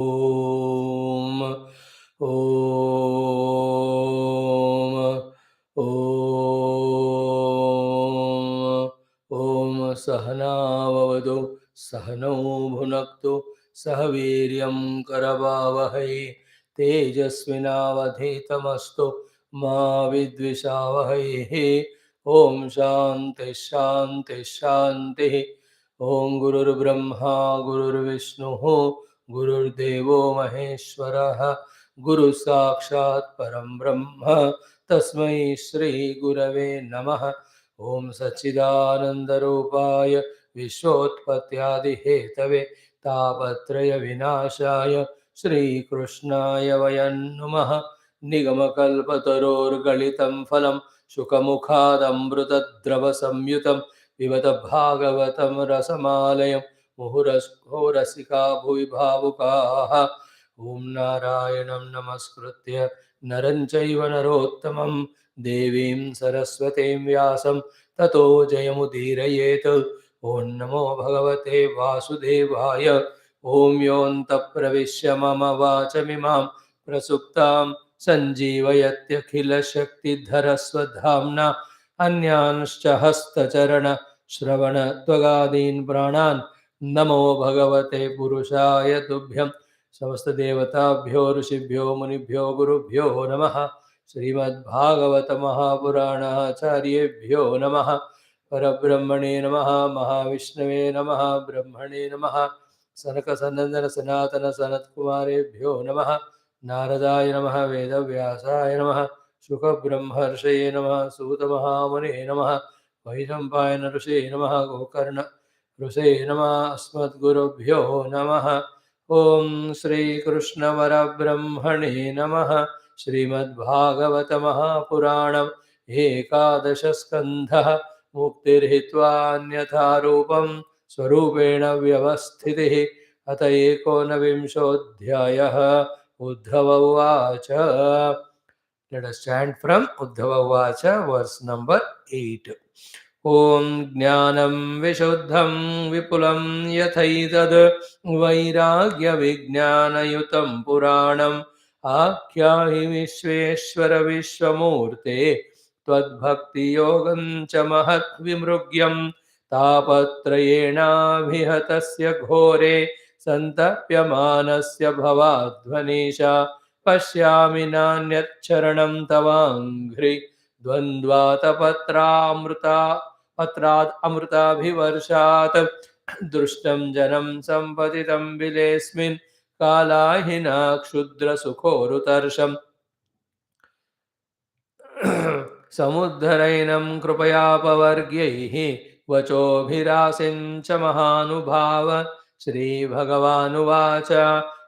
ओम ओम ओम ओम सहनाववतु सहनौ भुनक्तु सह वीर्यं करवावहै तेजस्विनावधीतमस्तु मा विद्विषावहै। ओम शांति शांति शांति। ओम गुरुर्ब्रह्मा गुरुर्विष्णुः गुरुर्देवो महेश्वरः गुरु साक्षात् परं ब्रह्म तस्मै श्री गुरवे नमः। ओम सच्चिदानंदरूपाय विश्वोत्पत्त्यादिहेतवे तापत्रय विनाशाय श्रीकृष्णाय वयं नुमः। निगमकल्पतरोर्गलितं फलं शुकमुखादमृतद्रवसंयुतं पिबत भागवतं रसमालयं मुहुरहो रसिका भुवि भावुकाः। ॐ नारायणं नमस्कृत्य नरं चैव नरोत्तमं देवीं सरस्वतीं व्यासं ततो जयमुदीरयेत्। ॐ नमो भगवते वासुदेवाय। ॐ योऽन्तः प्रविश्य मम वाचमिमां प्रसुप्तां सञ्जीवयत्यखिलशक्तिधरस्वधाम्ना अन्यांश्च हस्तचरणश्रवणत्वगादीन् प्राणान् नमो भगवते पुरुषाय तुभ्यं। समस्त देवताभ्यो ऋषिभ्यो मुनिभ्यो गुरुभ्यो नमः। श्रीमद्भागवत महापुराणाचार्येभ्यो नमः। परब्रह्मणे नमः। महाविष्णवे नमः। ब्रह्मणे नमः। सनक सनंदन सनातन सनत्कुमारेभ्यो नमः। नारदाय नमः। वेदव्यासाय नमः। शुकब्रह्मर्षये नमः। सूतमहामुने नमः। वैशम्पायन ऋषये नमः। गोकर्ण ऋषये नमः। अस्मद्गुरुभ्यो नमः। ओम श्रीकृष्ण परब्रह्मणे नमः। श्रीमद्भागवत महापुराणम् एकादश स्कन्धः मुक्तिर्हित्वा रूपं स्वरूपेण व्यवस्थितिः। अत एकोनविंशोऽध्यायः। उद्धव उवाच। Let us chant from Uddhava Uvacha, verse number 8. ॐ ज्ञानं विशुद्धं विपुलं यथैतद् वैराग्यविज्ञानयुतं पुराणम् आख्याहि विश्वेश्वर विश्वमूर्ते त्वद्भक्तियोगं च महद्विमृग्यं तापत्रयेणाभिहतस्य घोरे सन्तप्यमानस्य भवाध्वनीश पश्यामि नान्यच्छरणं तवाङ्घ्रि पत्राद् अमृताभिवर्षात् दृष्टं जनं सम्पतितं बिलेऽस्मिन् कालाहिना क्षुद्रसुखोरुतर्षम् समुद्धरैनं कृपयापवर्ग्यैः वचोभिरासिं च महानुभाव। श्रीभगवानुवाच।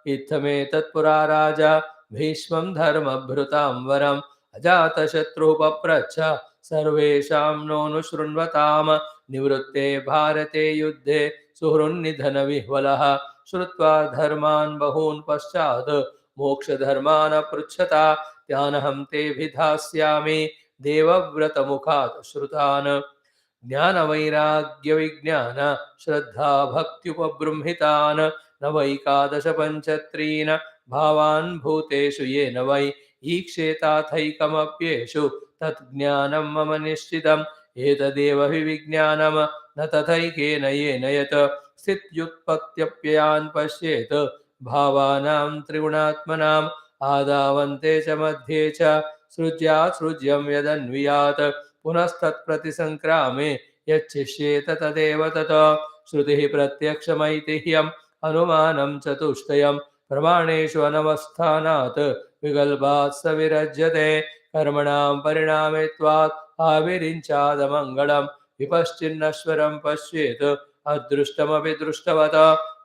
इत्थमेतत्पुरा राजा भीष्मं धर्मभृतां वरम् अजातशत्रुः पप्रच्छ सर्वेषां नोऽनुशृण्वताम्। निवृत्ते भारते युद्धे सुहृन्निधनविह्वलः श्रुत्वा धर्मान् बहून् पश्चात् मोक्षधर्मान् पृच्छता त्यानहं ते विधास्यामि देवव्रतमुखात् श्रुतान्। ज्ञानवैराग्यविज्ञान श्रद्धा भक्त्युपबृंहितान् नवैकादशपञ्चत्रीन् भावान् भूतेषु येन वै ईक्षेताथैकमप्येषु तज्ज्ञानं मम निश्चितम्। एतदेव हि विज्ञानं न तथैकेन येन यत् स्थित्युत्पत्त्यप्ययान् पश्येत् भावानां त्रिगुणात्मनाम् आदावन्ते च मध्ये च सृज्यात्सृज्यं यदन्वियात् पुनस्तत्प्रतिसङ्क्रामे यच्छिष्येत तदेव तत्। श्रुतिः प्रत्यक्षमैतिह्यम् अनुमानं चतुष्टयम् प्रमाणेषु अनवस्थानात् विकल्पात् स विरज्यते। कर्मणां परिणामित्वात् आविरिञ्चादमङ्गलं विपश्चिन्नश्वरं पश्येत् अदृष्टमपि दृष्टवत्।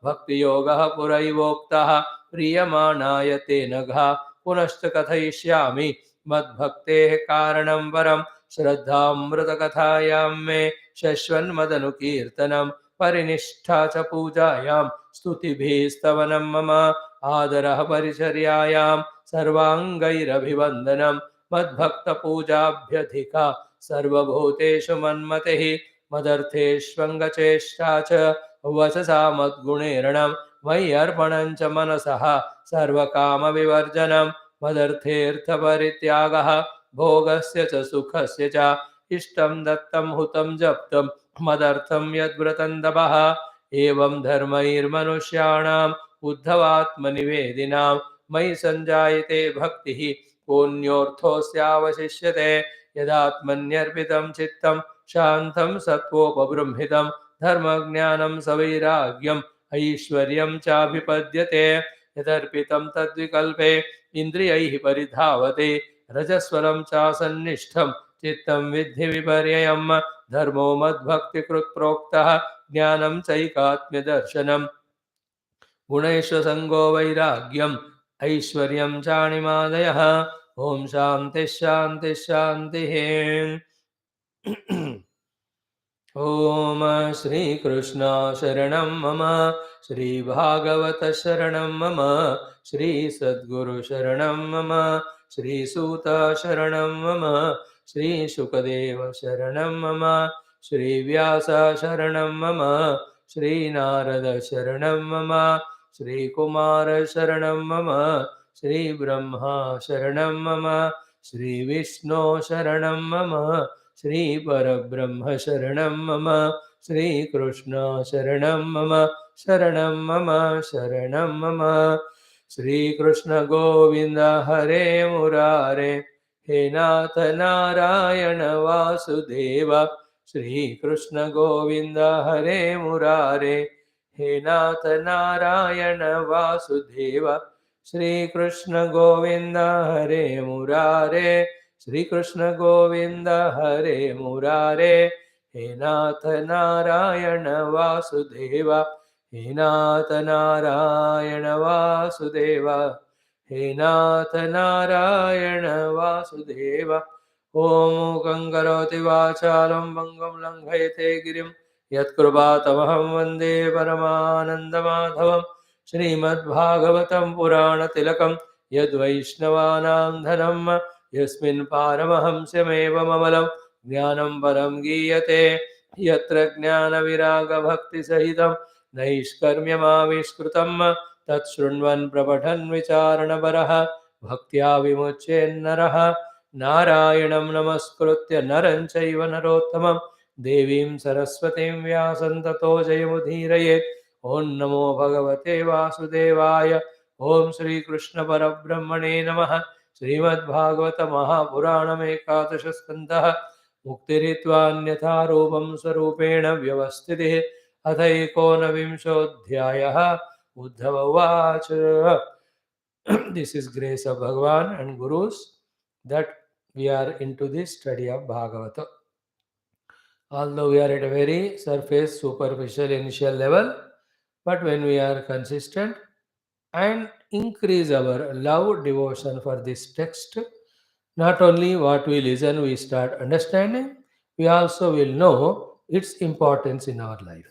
भक्तियोगः पुरैवोक्तः प्रीयमाणाय तेन घा पुनश्च कथयिष्यामि मद्भक्तेः कारणं वरम्। श्रद्धामृतकथायां मे शश्वन्मदनुकीर्तनं परिनिष्ठा च पूजायां स्तुतिभिस्तवनं मम आदरः परिचर्यायां सर्वाङ्गैरभिवन्दनं मद्भक्तपूजाभ्यधिका सर्वभूतेषु मन्मतिः मदर्थेष्वङ्गचेष्टा च वचसा मद्गुणेरणं मयि अर्पणं च मनसः सर्वकामविवर्जनं मदर्थेऽर्थपरित्यागः भोगस्य च सुखस्य च इष्टं दत्तं हुतं जप्तं मदर्थं यद्व्रतं तपः एवं धर्मैर्मनुष्याणाम् उद्धवात्मनिवेदिनां मयि सञ्जायते भक्तिः पुण्योऽर्थोऽस्यावशिष्यते यदात्मन्यर्पितं चित्तं शान्तं सत्त्वोपबृंहितं धर्मज्ञानं सवैराग्यम् ऐश्वर्यं चाभिपद्यते यदर्पितं तद्विकल्पे इन्द्रियैः परिधावते रजस्वलं चासन्निष्ठं चित्तं विद्धि विपर्ययम् धर्मो मद्भक्तिकृत् प्रोक्तः ज्ञानं चैकात्म्यदर्शनम् गुणैश्वसङ्गो वैराग्यम् ऐश्वर्यं चाणिमादयः ॐ शान्तिः शान्तिः शान्तिः ॐ श्रीकृष्ण शरणं मम श्रीभागवत शरणं मम श्रीसद्गुरु शरणं मम श्रीसूत शरणं मम श्रीशुकदेव शरणं मम श्रीव्यास शरणं मम श्रीनारद शरणं मम श्रीकुमार शरणं मम श्रीब्रह्मा शरणं मम श्रीविष्णु शरणं मम श्रीपरब्रह्म शरणं मम श्रीकृष्ण शरणं मम शरणं मम शरणं मम श्रीकृष्ण गोविन्द हरे मुरारे हे नाथ नारायण वासुदेव श्रीकृष्ण गोविन्द हरे मुरारे हे नाथ नारायण वासुदेव श्रीकृष्ण गोविन्द हरे मुरारे श्रीकृष्ण गोविन्द हरे मुरारे हे नाथ नारायण वासुदेव हे नाथ नारायण वासुदेव हे नाथ नारायण वासुदेव ॐ मूकं करोति वाचालं पङ्गुं लङ्घयते गिरिं यत्कृपातमहं वन्दे परमानन्दमाधवं श्रीमद्भागवतं पुराणतिलकं यद्वैष्णवानां धनं यस्मिन् पारमहंस्यमेवममलं ज्ञानं परं गीयते यत्र ज्ञानविरागभक्तिसहितं नैष्कर्म्यमाविष्कृतं तच्छृण्वन् प्रपठन् विचारणपरः भक्त्या विमुच्येन्नरः नारायणं नमस्कृत्य नरं चैव नरोत्तमं देवीं सरस्वतीं व्यासं ततो जयमुदीरयेत् ॐ नमो भगवते वासुदेवाय ॐ श्रीकृष्णपरब्रह्मणे नमः श्रीमद्भागवत महापुराणमेकादशस्कन्धः मुक्तिरित्वान्यथा रूपं स्वरूपेण व्यवस्थितिः अथ एकोनविंशोऽध्यायः उद्धव उवाच This is grace of Bhagavan and Gurus that we are into this study of Bhagavata. Although we are at a very surface, superficial, initial level, but when we are consistent and increase our love, devotion for this text, not only what we listen, we start understanding, we also will know its importance in our life.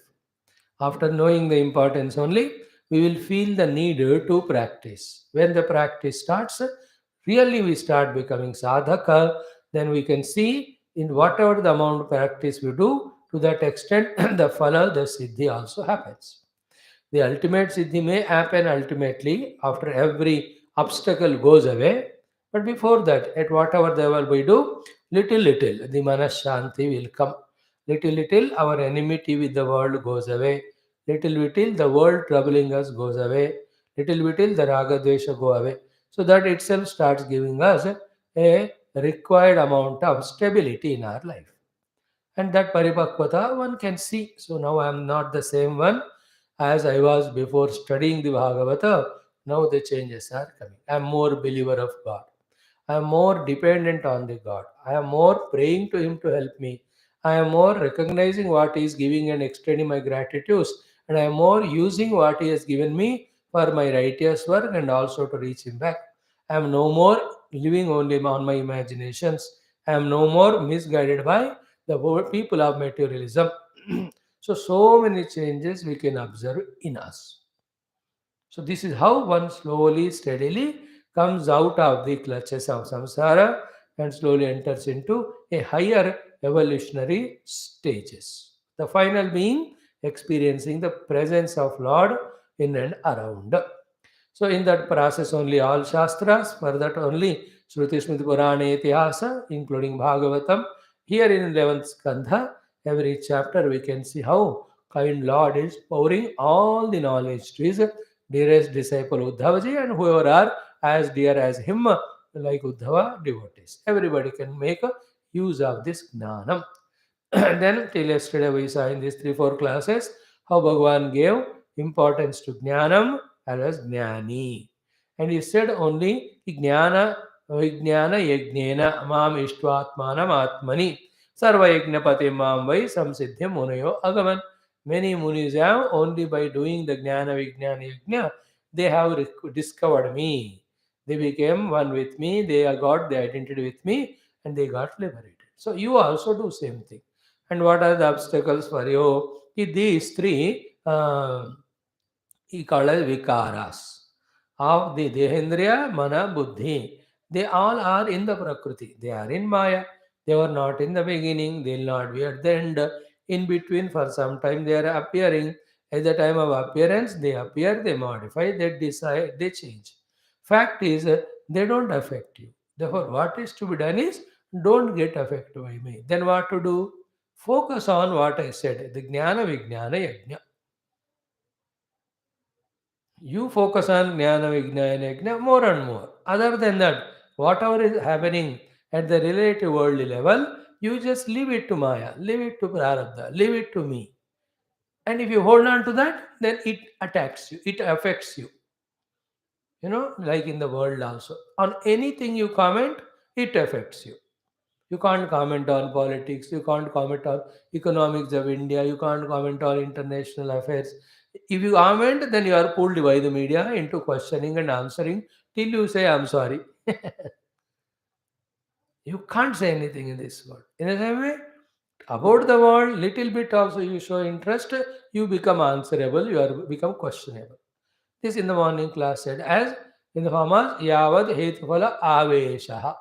After knowing the importance only, we will feel the need to practice. When the practice starts, really we start becoming sadhaka, then we can see in whatever the amount of practice we do, to that extent the phala, the siddhi also happens. The ultimate siddhi may happen ultimately after every obstacle goes away. But before that, at whatever level we do, little, the manas shanti will come. Little, our enmity with the world goes away. Little, the world troubling us goes away. Little, the raga dvesha go away. So that itself starts giving us a required amount of stability in our life. And that paripakvata one can see. So now I am not the same one as I was before studying the Bhagavata. Now the changes are coming. I am more believer of God. I am more dependent on the God. I am more praying to Him to help me. I am more recognizing what He is giving and extending my gratitude. And I am more using what He has given me for my righteous work and also to reach Him back. I am no more living only on my imaginations. I am no more misguided by the people of materialism. So many changes we can observe in us. So this is how one slowly, steadily comes out of the clutches of samsara and slowly enters into a higher evolutionary stages. The final being experiencing the presence of Lord in and around. So in that process only all Shastras, for that only Shruti Smriti Purana Itihasa, including Bhagavatam. Here in 11th Skandha, every chapter we can see how kind Lord is pouring all the knowledge to his dearest disciple Uddhavaji and whoever are as dear as him, like Uddhava devotees. Everybody can make use of this Gnanam. Then till yesterday we saw in these 3-4 classes how Bhagavan gave importance to Jnanam as well as Jnani. And he said only Jnana Vijnana Yajnena Mam Ishtvatmanam Atmani Sarva Yajnapati Mam Vai Samsiddhya Munayo Agaman. Many munis have only by doing the Jnana Vijnana Yajna they have discovered me. They became one with me, they got the identity with me and they got liberated. So you also do same thing. And what are the obstacles for you? These three he called as vikaras of the Dehendriya, Mana, Buddhi. They all are in the Prakriti. They are in Maya. They were not in the beginning. They will not be at the end. In between, for some time, they are appearing. At the time of appearance, they appear, they modify, they decide, they change. Fact is, they don't affect you. Therefore, what is to be done is don't get affected by me. Then what to do? Focus on what I said, the Jnana Vijnana Yajna. You focus on Jnana Vijnana Yajna more and more. Other than that, whatever is happening at the relative worldly level, you just leave it to Maya, leave it to Prarabdha, leave it to me. And if you hold on to that, then it attacks you, it affects you. Like in the world also. On anything you comment, it affects you. You can't comment on politics, you can't comment on economics of India, you can't comment on international affairs. If you comment, then you are pulled by the media into questioning and answering till you say, I'm sorry. You can't say anything in this world. In the same way, about the world, little bit also you show interest, you become answerable, you are become questionable. This in the morning class said as in the form of Yavad Hetuphala Aveshaha.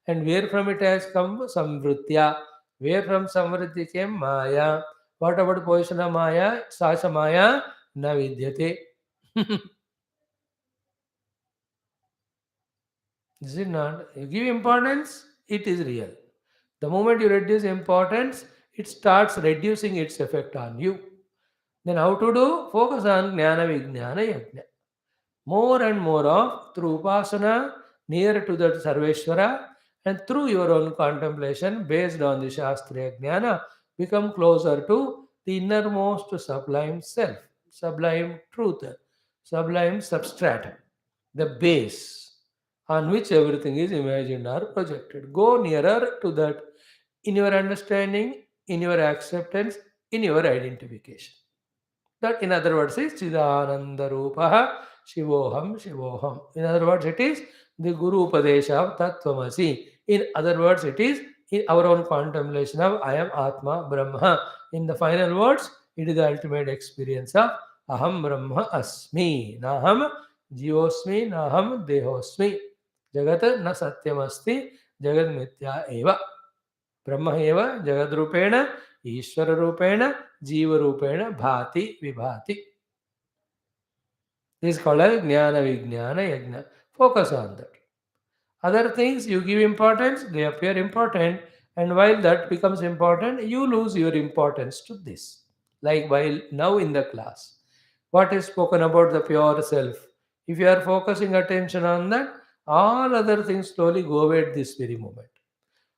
And where from it has come? Samvritya. Where from Samvritti came? Maya. What about the position of Maya? Sasa Maya na vidyate. Is it not? You give importance, it is real. The moment you reduce importance, it starts reducing its effect on you. Then how to do? Focus on Jnana Vijnana Yajna. More and more of through Upasana, near to the Sarveshwara, and through your own contemplation based on the Shastriya Jnana, become closer to the innermost sublime self, sublime truth, sublime substratum, the base on which everything is imagined or projected. Go nearer to that in your understanding, in your acceptance, in your identification. That, in other words, is Chidananda Rupaha Shivoham Shivoham. In other words, it is the Guru Upadesha of Tattvamasi. In other words, it is in our own contemplation of I am Atma Brahma. In the final words, it is the ultimate experience of Aham Brahma Asmi. Naham Jivosmi, Naham Dehosmi. Jagat na Satyamasti, Jagat Mithya Eva. ब्रह्म एव जगद्रूपेण ईश्वररूपेण जीवरूपेण भाति विभाति. This is called as Jnana Vijnana Yajna. Focus on that. Other things you give importance, they appear important, and while that becomes important, you lose your importance to this. Like while now in the class, what is spoken about the pure self? If you are focusing attention on that, all other things slowly go away at this very moment.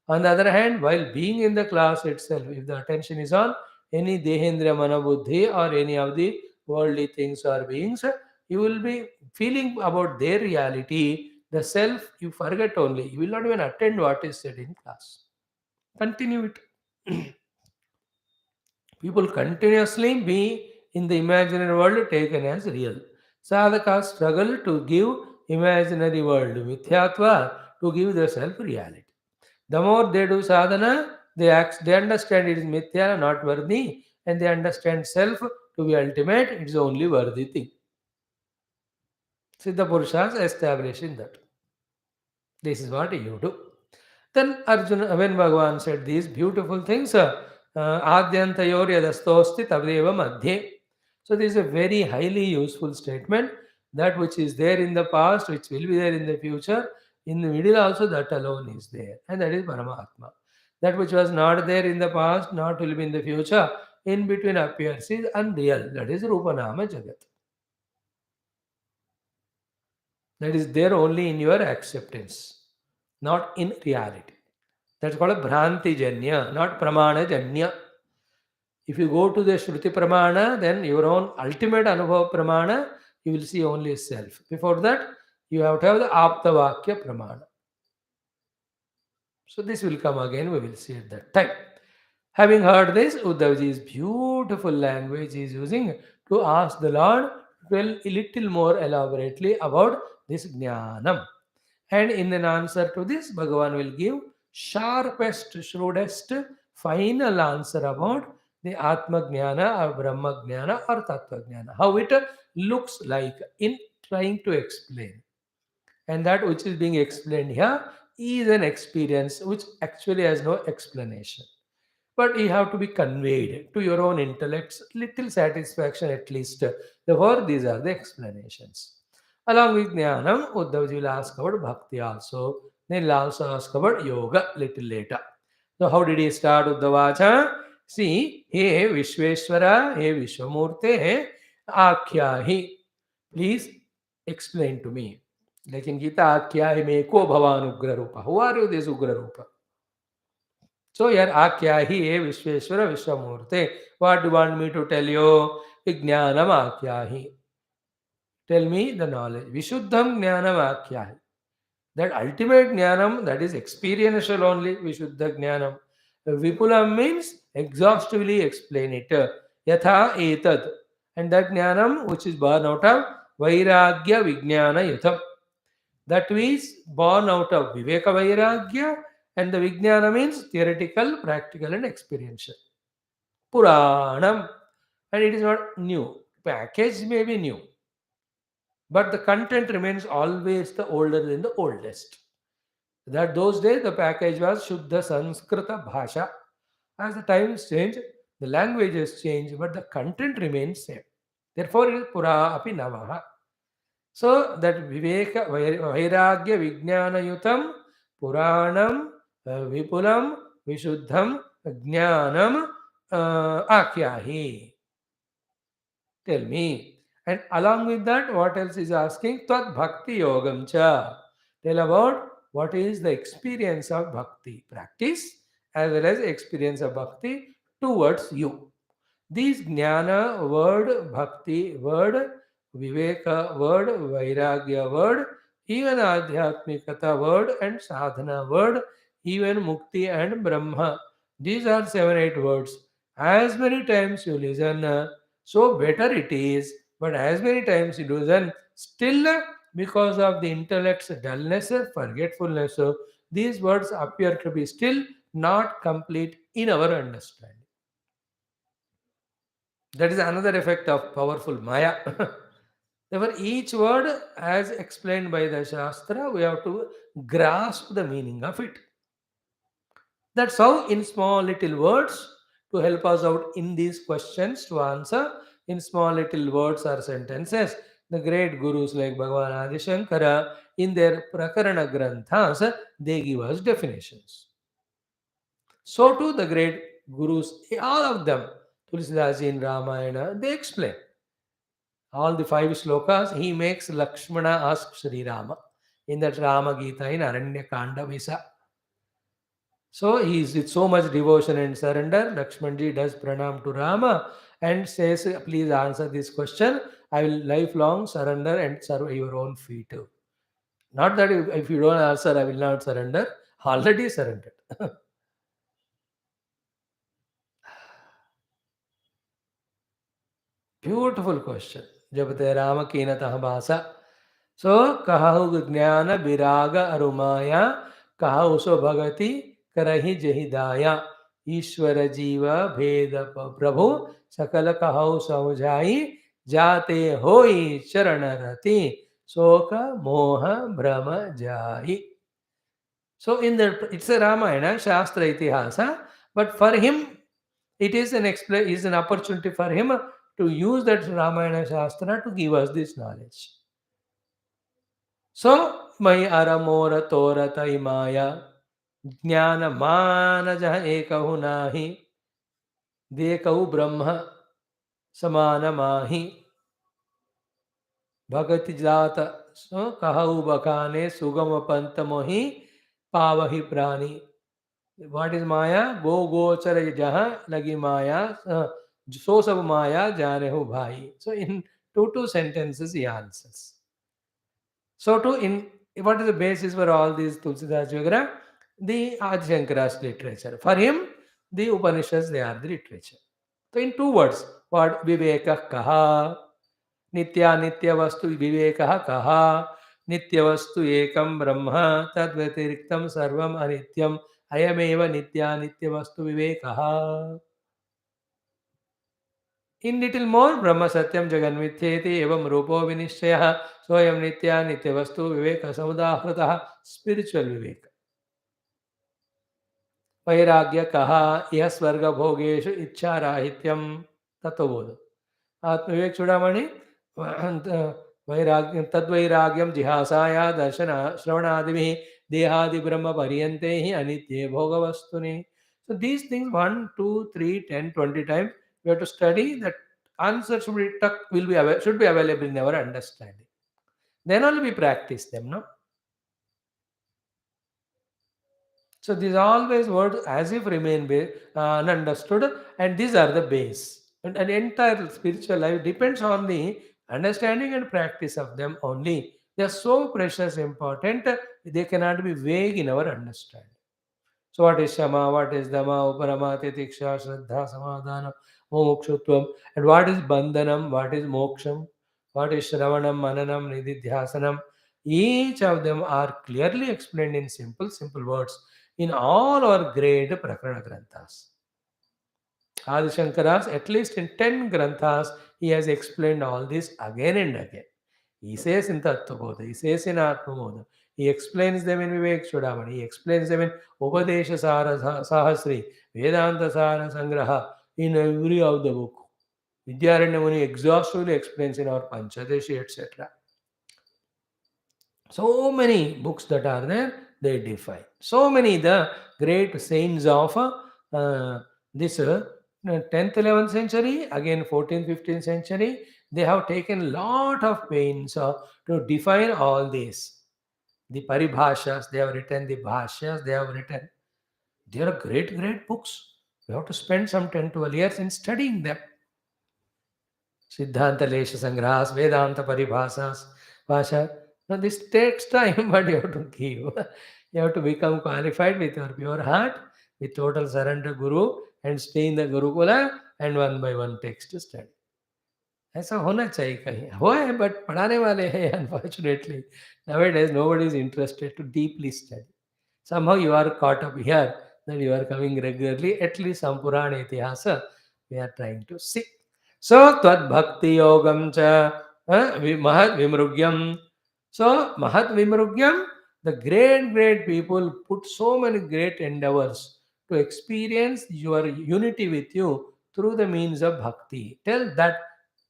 On the other hand, while being in the class itself, if the attention is on any Dehendriya Manabuddhi or any of the worldly things or beings, you will be feeling about their reality, the self, you forget only. You will not even attend what is said in class. Continue it. People continuously be in the imaginary world taken as real. Sadhakas struggle to give imaginary world mithyatva to give the self reality. The more they do sadhana, they understand it is mithya, not worthy, and they understand self to be ultimate, it is only worthy thing. Siddha Purushas establishing that. This is what you do. Then Arjuna, when Bhagavan said these beautiful things, Adyantayor yadastosti tavdeva madhye. So this is a very highly useful statement. That which is there in the past, which will be there in the future, in the middle also that alone is there, and that is Paramatma. That which was not there in the past, not will be in the future, in between appears is unreal. That is Rupanama Jagat. That is there only in your acceptance, not in reality. That's called a Bhranti Janya, not Pramana Janya. If you go to the Shruti Pramana, then your own ultimate Anubhava Pramana, you will see only self. Before that, you have to have the Aptavakya Pramana. So this will come again, we will see at that time. Having heard this, Uddhavji's beautiful language is using to ask the Lord well a little more elaborately about this Jnanam. And in an answer to this, Bhagavan will give sharpest, shrewdest, final answer about the Atma Jnana or Brahma Jnana or Tattva Jnana. How it looks like in trying to explain. And that which is being explained here is an experience which actually has no explanation. But you have to be conveyed to your own intellect's little satisfaction at least. Therefore, these are the explanations. Along with Jnanam, Uddhavji will ask about Bhakti also. Then he'll also ask about Yoga little later. So how did he start Uddhavacha? See, He Vishweshwara, He Vishwamurte, Akhyahi. Please explain to me. लेकिन गीता आख्या है में को भवान उग्र रूप who are you this उग्र रूप so here Akyahi e Vishweshwara Vishwamurte. What do you want me to tell you? Jnanam Akyahi. Tell me the knowledge. Vishuddham Jnanam Akyahi. That ultimate Jnanam, that is experiential only, Vishuddha Jnanam. Vipulam means exhaustively explain it. Yatha etad. And that Jnanam which is born out of Vairagya Vijnana Yutham. That is born out of Viveka Vairagya, and the Vijnana means theoretical, practical, and experiential. Puranam, and it is not new. Package may be new, but the content remains always the older than the oldest. That those days the package was Shuddha Sanskrita Bhasha. As the times change, the languages change, but the content remains same. Therefore, it is Pura Api Navaha. So that Viveka, Vairagya, Vijnana Yutam, Puranam, Vipulam, Vishuddham, Jnanam, Akyahi. Tell me. And along with that, what else is asking? Tvad Bhakti Yogam cha. Tell about what is the experience of Bhakti practice as well as experience of Bhakti towards you. These Jnana word, Bhakti word, Viveka word, Vairagya word, even Adhyatmikata word and Sadhana word, even Mukti and Brahma. These are 7-8 words. As many times you listen, so better it is. But as many times you listen, still because of the intellect's dullness, forgetfulness, these words appear to be still not complete in our understanding. That is another effect of powerful Maya. Therefore, each word, as explained by the Shastra, we have to grasp the meaning of it. That's how, in small little words, to help us out in these questions to answer, in small little words or sentences, the great gurus like Bhagavan Adi Shankara, in their Prakarana Granthas, they give us definitions. So too the great gurus, all of them, Tulsidas in Ramayana, they explain. All the 5 slokas, he makes Lakshmana ask Sri Rama in that Rama Gita in Aranya Kanda Visa. So he is with so much devotion and surrender. Lakshmanji does pranam to Rama and says, please answer this question. I will lifelong surrender and serve your own feet. Not that if you don't answer, I will not surrender. Already surrendered. Beautiful question. Jabate Rama Kinatah Basa. So, kahu jnana viraga arumaya, kahu so bhagati karahi jahidaya, Ishwara jiva bheda prabhu, sakala kahu samujai, jate hoi charanarati, soka moha brahma jai. So, in the it's a Ramayana, Shastra Itihasa, but for him, it is an opportunity for him to use that Ramayana Shastra to give us this knowledge. So, Mai Aramora Torata Imaya Jnana Manaja Ekahu Nahi Dekau Brahma Samana Mahi Bhagati Jata so Kahau Bakane Sugama Pantamohi Pavahi Prani. What is Maya? Go Gochara Jaha Lagi Maya So Sab Maya Janehu Bhai. So in two sentences he answers. So to in what is the basis for all these Tulsidas Yoga? The Adi Shankara's literature. For him, the Upanishads they are the literature. So in two words, what Viveka Kaha Nitya Nitya Vastu Viveka Kaha Nitya Vastu Ekam Brahma Tad Vyatiriktam Sarvam Anityam Ayameva Nitya Nitya Vastu Viveka. In little more, Brahma Satyam Jaganmithyeti evam Rupo Vinishchaya Soyam Nitya Nitya Vastu Viveka Samudahratah spiritual Viveka. Vairagya Kaha Iha Swarga Bhogeshu Ichcha Rahityam Tattva Atmavivek Chudamani Vairagyam Tadvairagyam Jihasaya Darshana Shravanadimi Dehadi Brahma Pariyantehi Anitye Bhogavastuni. So these things 1, 2, 3, 10, 20 times we have to study. That answer should be should be available in our understanding. Then only we practice them, no? So these always words as if remain ununderstood, and these are the base. And an entire spiritual life depends on the understanding and practice of them only. They are so precious, important, they cannot be vague in our understanding. So what is Shama, what is Dhamma, Uparama, Titiksha, Shraddha, Samadhana, Mokshutvam, and what is Bandhanam, what is Moksham, what is Shravanam, Mananam, Nididhyasanam. Each of them are clearly explained in simple, simple words in all our great Prakarana Granthas. Adi Shankara's, at least in 10 Granthas, he has explained all this again and again. He says in Tattvabodha, he says in Atmabodha, he explains them in Vivek Chudamani, he explains them in Upadesha Sahasri, Vedanta Sara Sangraha, in every of the book. Vidyaranya Muni exhaustively explains in our Panchadeshi, etc. So many books that are there, they define. So many the great saints of this 10th, 11th century, again 14th, 15th century, they have taken lot of pains to define all this. The paribhashas, they have written, the bhashyas, they have written. They are great, great books. We have to spend some 10, 12 years in studying them. Siddhanta Lesha Sangrahas, Vedanta Paribhasas, Vasha. Now this takes time, but you have to give. You have to become qualified with your pure heart, with total surrender Guru, and stay in the Gurukula, and one by one text to study. ऐसा होना चाहिए कहीं हुआ है but पढ़ाने वाले हैं unfortunately nowadays nobody is interested to deeply study. Somehow you are caught up here that you are coming regularly, at least some Purana Itihasa we are trying to see. So Tvad Bhakti Yogam cha Mahat Vimrugyam. So Mahat Vimrugyam, the great, great people put so many great endeavors to experience your unity with you through the means of bhakti. Tell that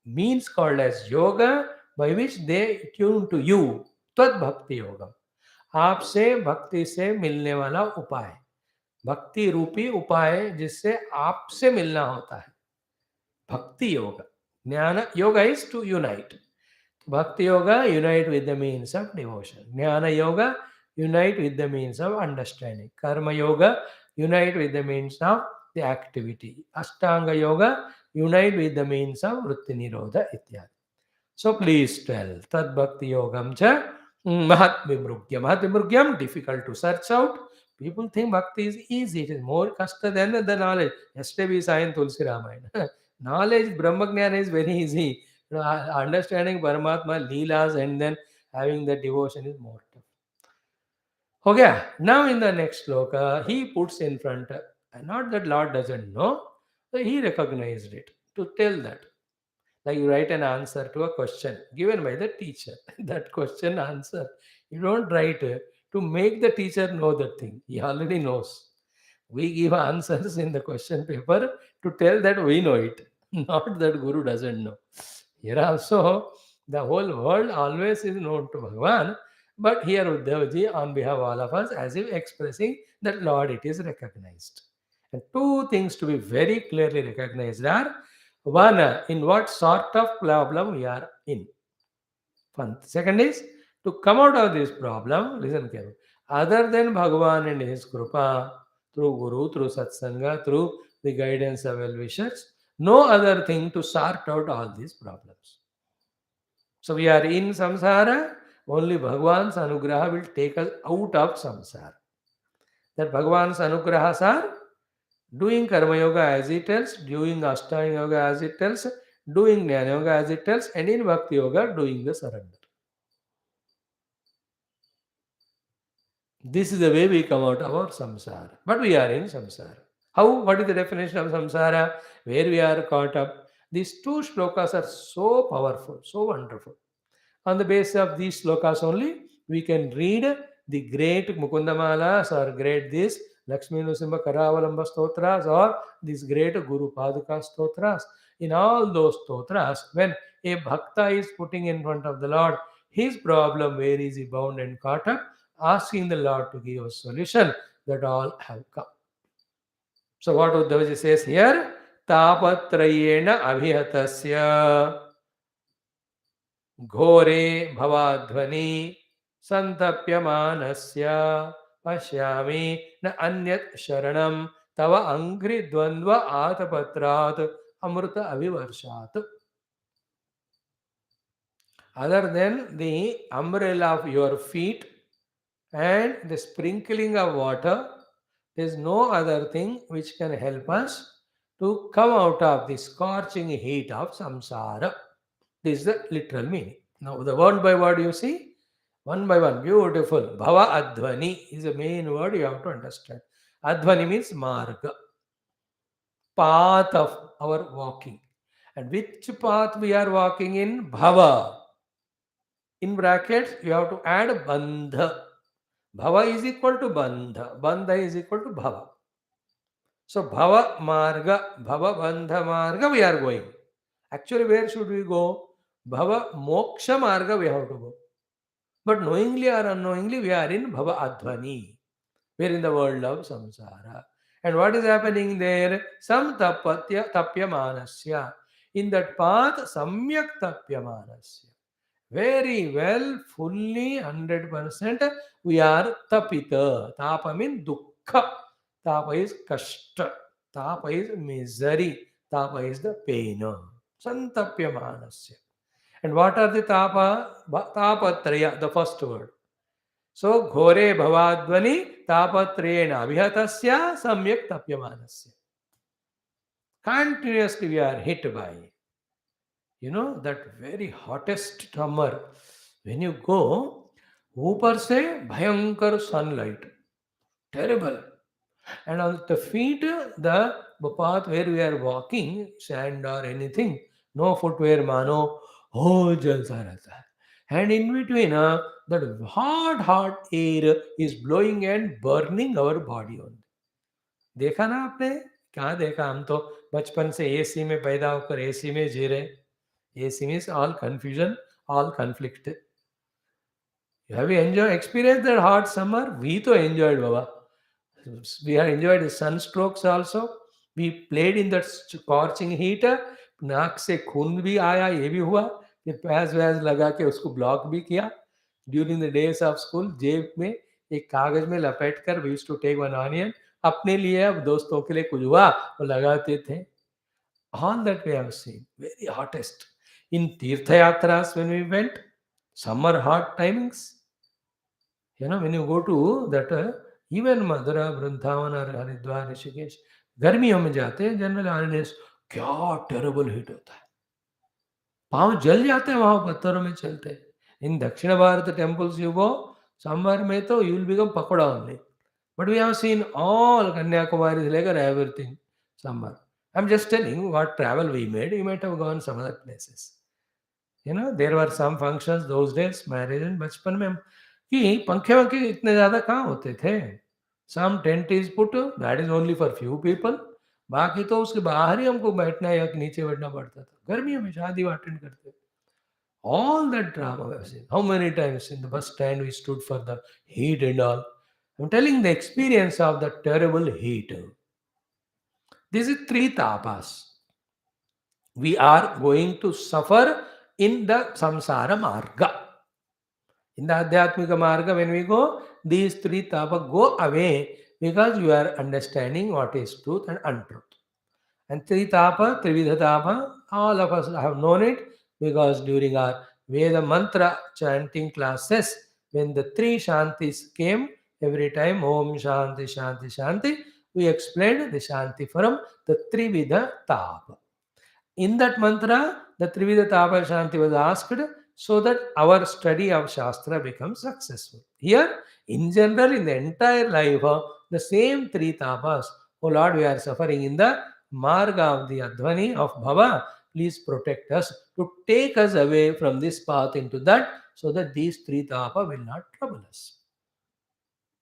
means called as yoga by which they tune to you. Tvad Bhakti Yogam. आपसे भक्ति से मिलने वाला उपाय, भक्ति रूपी उपाय जिससे आपसे मिलना होता है, भक्ति yoga. Jnana yoga is to unite. Bhakti yoga unite with the means of devotion. Jnana yoga unite with the means of understanding. Karma yoga unite with the means of the activity. Ashtanga yoga unite with the means of vritti nirodha ityadi. So please tell Tad Bhakti Yogam cha Mahat Vimrugyam. Mahat Vimrugyam, difficult to search out. People think Bhakti is easy. It is more kasta than the knowledge. Yesterday we saw in Tulsi Ramayana. Knowledge, Brahmajnana is very easy. Understanding Paramatma, Leelas, and then having the devotion is more tough. Okay, now in the next sloka, he puts in front, not that Lord doesn't know, but he recognized it to tell that. Like you write an answer to a question given by the teacher. That question answer. You don't write to make the teacher know that thing. He already knows. We give answers in the question paper to tell that we know it. Not that Guru doesn't know. Here also, the whole world always is known to Bhagavan, but here Uddhavaji, on behalf of all of us, as if expressing that Lord, it is recognized. And two things to be very clearly recognized are one, in what sort of problem we are in. One. Second is to come out of this problem, listen carefully, other than Bhagavan and his Krupa, through Guru, through Satsanga, through the guidance of well wishers, no other thing to sort out all these problems. So we are in samsara, only Bhagavan's anugraha will take us out of samsara. That Bhagavan's anugrahas are doing Karma Yoga as it tells, doing Ashtanga Yoga as it tells, doing Jnana Yoga as it tells, and in Bhakti Yoga doing the surrender. This is the way we come out of our samsara. But we are in samsara. How? What is the definition of samsara? Where we are caught up. These two shlokas are so powerful, so wonderful. On the basis of these slokas only, we can read the great Mukundamalas or great this Lakshmi Nusimha Karavalamba stotras or these great Guru Paduka stotras. In all those stotras, when a bhakta is putting in front of the Lord his problem, where is he bound and caught up, asking the Lord to give a solution, that all have come. So what Uddhavaji says here, Tapatrayena abhihatasya घोरे भवाध्वनि संतप्यमानस्य पश्यामि न अन्यत् शरणं तव अंघ्रिद्वन्द्व आतपत्रात् अमृत अभिवर्षात्. Other than the umbrella of your feet and the sprinkling of water, there is no other thing which can help us to come out of the scorching heat of samsara. This is the literal meaning. Now, the word by word you see, one by one, beautiful. Bhava Adhvani is the main word you have to understand. Adhvani means marga, path of our walking. And which path we are walking in? Bhava. In brackets, you have to add bandha. Bhava is equal to bandha. Bandha is equal to bhava. So, bhava marga, bhava bandha marga, we are going. Actually, where should we go? Bhava moksha marga we have to go. But knowingly or unknowingly, we are in Bhava Adhvani. We are in the world of samsara. And what is happening there? Sam tapyamanasya. In that path, samyak tapyamanasya. Very well, fully, 100%, we are tapita. Tapa means dukkha. Tapa is kashta. Tapa is misery. Tapa is the pain. Santapyamanasya. And what are the tapa? Tapatraya, the first word. So, ghore bhavadvani tapatrayena abhihatasya samyak tapyamanasya. Continuously we are hit by, that very hottest summer. When you go, ऊपर से भयंकर sunlight, terrible. And on the feet, the path where we are walking, sand or anything, no footwear mano, oh, jalsa रहता है. And in between, that hot air is blowing and burning our body on. देखा ना आपने? कहाँ देखा? हम तो बचपन से एसी में पैदा होकर एसी में जी रहे. AC means all confusion, all conflict. Have you experienced that hot summer? We to enjoyed, Baba. We have enjoyed sunstrokes also. We played in that scorching heat. नाक से खून भी आया, ये भी हुआ. ये प्याज व्याज लगा के उसको ब्लॉक भी किया. During the days of school जेब में एक कागज में लपेट कर we used to take one onion, अपने लिए अब दोस्तों के लिए कुछ हुआ वो लगाते थे. All that we have seen, very hottest. In Tirtha Yatras when we went, summer hot timings, when you go to that, even Madhura, Vrindavan or Haridwar, Rishikesh, गर्मियों में जाते हैं जनरल ऑनेस्ट, क्या टेरेबल हीट होता है. पाँव जल जाते हैं वहां पत्थरों में चलते हैं. In Dakshin Bharat temples you go, summer में तो you will become pakoda only. But we have seen all Kanyakumari से लेकर everything summer. I'm just telling what travel we made. You might have gone some other places. There were some functions those days, marriage and बचपन में कि पंखे वंखे इतने ज़्यादा कहाँ होते थे. Some tent is put, that is only for few people. बाकी तो उसके बाहर ही हमको बैठना या नीचे बैठना पड़ता था। गर्मियों में शादी अटेंड करते थे। All that drama we have seen. How many times in the bus stand we stood for the heat and all. I'm telling the experience of the terrible heat. This is three tapas. We are going to suffer in the samsara marga. In the Adhyatmika Marga, when we go, these three tapas go away because you are understanding what is truth and untruth. And Tritapa, Trividha Tapa, all of us have known it because during our Veda mantra chanting classes, when the three Shantis came, every time Om Shanti Shanti Shanti, we explained the Shanti from the Trividha Tapa. In that mantra, the Trivida Tapa Shanti was asked so that our study of Shastra becomes successful. Here, in general, in the entire life, the same three tapas. Oh Lord, we are suffering in the marga of the Advani of Bhava. Please protect us to take us away from this path into that so that these three tapa will not trouble us.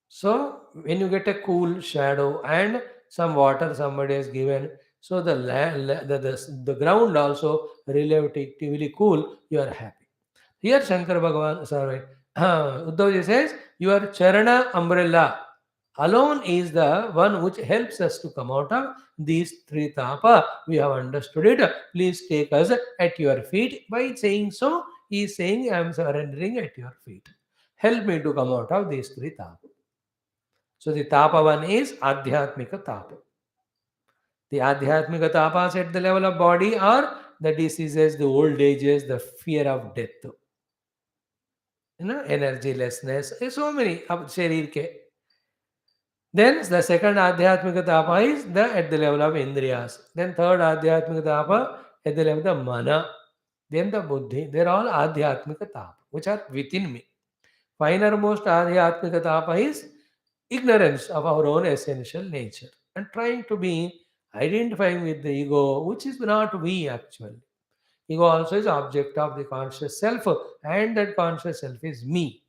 So, when you get a cool shadow and some water somebody has given, so the ground also relatively cool, you are happy. Here Shankar Bhagavan, sorry, Uddhavji says, your Charana umbrella alone is the one which helps us to come out of these three tapa. We have understood it. Please take us at your feet. By saying so, he is saying, I am surrendering at your feet. Help me to come out of these three tapa. So the tapa one is Adhyatmika tapa. The Adhyatmika tapas at the level of body are the diseases, the old ages, the fear of death. Energylessness, so many of sharir ke. Then the second Adhyatmika tapa is at the level of Indriyas. Then third Adhyatmika tapa at the level of Mana. Then the Buddhi. They're all Adhyatmika tapa, which are within me. Finalmost Adhyatmika tapa is ignorance of our own essential nature and trying to be identifying with the ego, which is not we actually. Ego also is object of the conscious self, and that conscious self is me.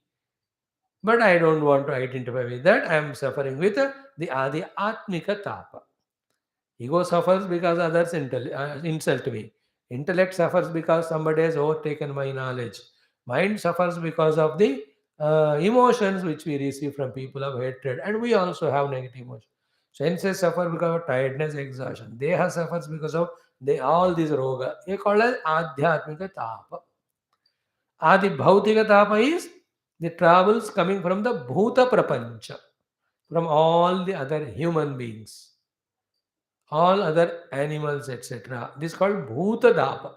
But I don't want to identify with that. I am suffering with the Adi Atmika Tapa. Ego suffers because others insult me. Intellect suffers because somebody has overtaken my knowledge. Mind suffers because of the emotions which we receive from people of hatred. And we also have negative emotions. Senses suffer because of tiredness, exhaustion. Deha suffers because of all these roga. They call as Adhyatmika Tapa. Adi Bhautika Tapa is the troubles coming from the Bhuta Prapancha, from all the other human beings, all other animals, etc. This is called Bhuta Tapa.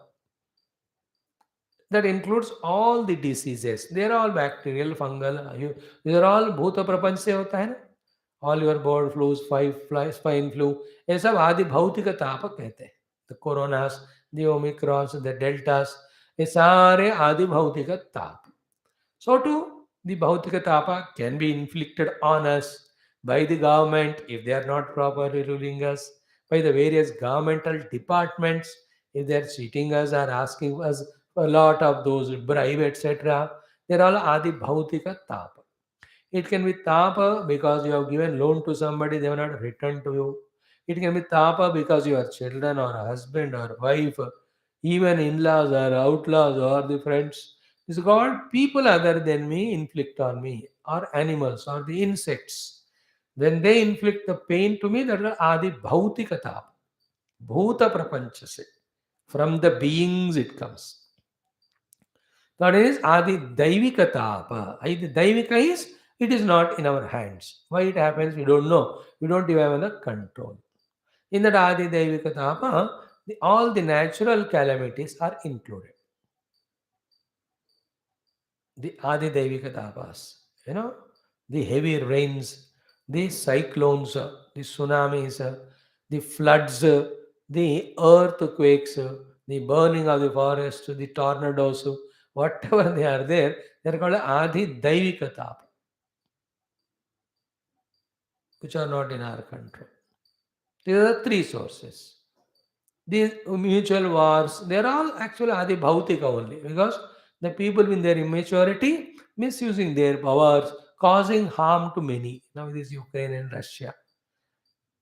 That includes all the diseases. They are all bacterial, fungal. These are all Bhuta Prapancha से होता है ना. All your bird flus, swine flu, ये सब आदि भौतिक ताप कहते हैं. The coronas, the omicrons, the deltas, ये सारे आदि भौतिक ताप. So too, the Bhautika Tapa can be inflicted on us by the government if they are not properly ruling us, by the various governmental departments if they are cheating us or asking us a lot of those bribe, etc. They are all Adi Bhautika Tapa. It can be Tapa because you have given loan to somebody, they have not returned to you. It can be Tapa because your children or husband or wife, even in-laws or outlaws or the friends, is called people other than me inflict on me, or animals or the insects. When they inflict the pain to me, that is Adi Bhautika Tapa. Bhuta Prapancha se. From the beings it comes. That is Adi Daivika Tapa. Adi Daivika is, it is not in our hands. Why it happens, we don't know. We don't even have the control. In that Adi Daivika Tapa, all the natural calamities are included. The Adi Daivika Tapas, the heavy rains, the cyclones, the tsunamis, the floods, the earthquakes, the burning of the forest, the tornadoes, whatever they are there, they are called Adi Daivika Tapa, which are not in our control. These are the three sources. These mutual wars, they are all actually Adi Bhautika only because the people in their immaturity misusing their powers, causing harm to many. Now this Ukraine and Russia.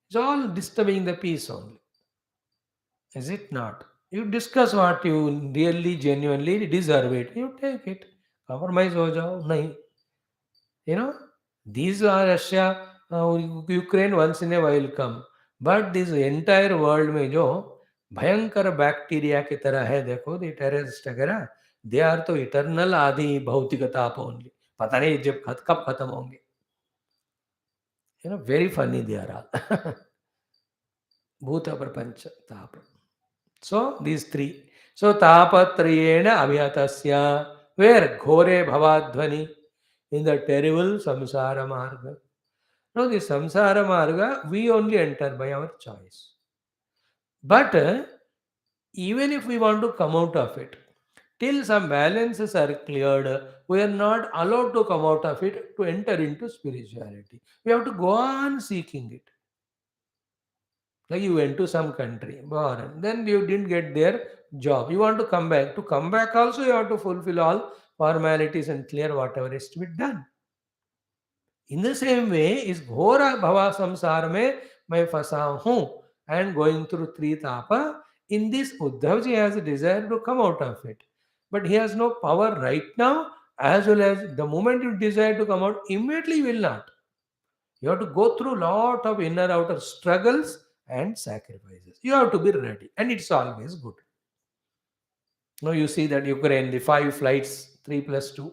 It's all disturbing the peace only. Is it not? You discuss what you really genuinely deserve it. You take it. Compromise ho jao. Nahi. You know, these are Russia, Ukraine once in a while come. But this entire world में जो भयंकर bacteria की तरह है देखो the terrorist वगैरह they are तो eternal आदि भौतिक ताप ओनली पता नहीं जब कब खत्म होंगे very funny they are all भूत प्रपंच ताप सो दीज थ्री सो तापत्रयेण अभिहतस्य वेर घोरे भवाध्वनि in the terrible samsara marga. Now, the samsara marga we only enter by our choice. But even if we want to come out of it, till some balances are cleared, we are not allowed to come out of it to enter into spirituality. We have to go on seeking it. Like you went to some country, then you didn't get their job. You want to come back. To come back also, you have to fulfill all formalities and clear whatever is to be done. In the same way, इस घोर भवा संसार में मैं फंसा हूं and going through three tapa. In this, Uddhav ji has a desire to come out of it, but he has no power right now. As well as the moment you desire to come out, immediately you will not. You have to go through lot of inner outer struggles and sacrifices. You have to be ready, and it's always good. Now you see that Ukraine, the 5 flights, 3+2.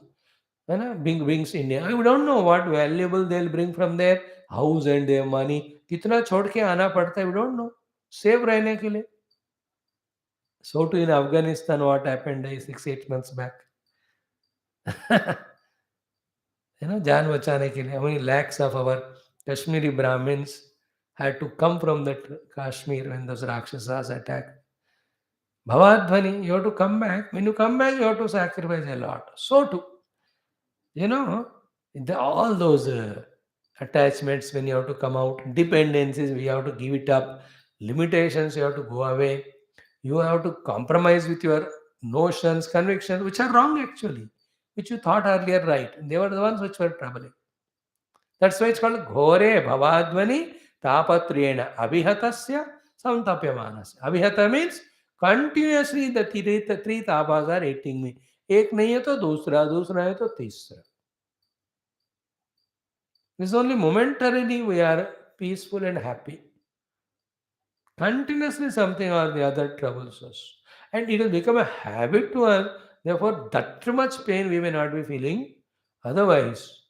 Big wings India. I don't know what valuable they'll bring from their house and their money. कितना छोड़ के आना पड़ता है, we don't know. Safe रहने के लिए. So too in Afghanistan, what happened 6-8 months back. जान बचाने के लिए how many lakhs of our Kashmiri Brahmins had to come from that Kashmir when those Rakshasas attacked. Bhavadhvani, you have to come back. When you come back, you have to sacrifice a lot. So too. All those attachments when you have to come out, dependencies, we have to give it up, limitations, you have to go away. You have to compromise with your notions, convictions, which are wrong actually, which you thought earlier right. They were the ones which were troubling. That's why it's called Ghore Bhavadvani Tapatriyena Abhihatasya Samtapyamanasya. Abhihata means continuously the three tapas are eating me. एक नहीं है तो दूसरा, दूसरा है तो तीसरा. It's only momentarily we are peaceful and happy. Continuously something or the other troubles us. And it will become a habit to us. Therefore, that much pain we may not be feeling. Otherwise,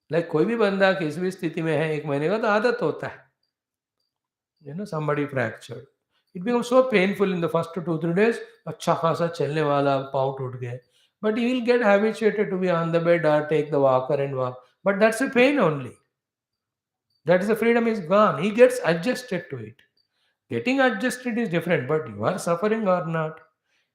like कोई भी बंदा किसी भी स्थिति में है 1 महीने का तो आदत होता है. Somebody fractured. It becomes so painful in the first 2-3 days. अच्छा खासा चलने वाला पाँव टूट गए. But he will get habituated to be on the bed or take the walker and walk. But that's a pain only. That is the freedom is gone. He gets adjusted to it. Getting adjusted is different, but you are suffering or not.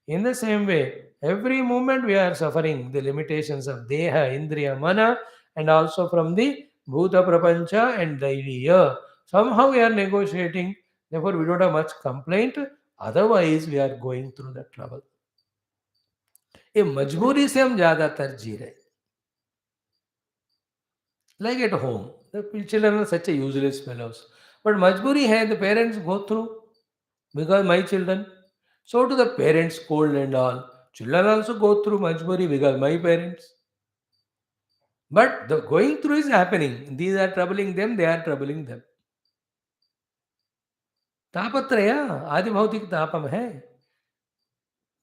In the same way, every moment we are suffering the limitations of Deha, Indriya, Mana, and also from the Bhuta Prapancha and Daiviya. Somehow we are negotiating, therefore we don't have much complaint. Otherwise, we are going through the trouble. ये मजबूरी से हम ज्यादातर जी रहे. Like at home, the children are such a useless fellows. But majburi hai, the parents go through because my children. So do the parents scold and all. Children also go through majburi because my parents. But the going through is happening. These are troubling them, they are troubling them. Tapatraya, Adi Bhautik Tapam hai.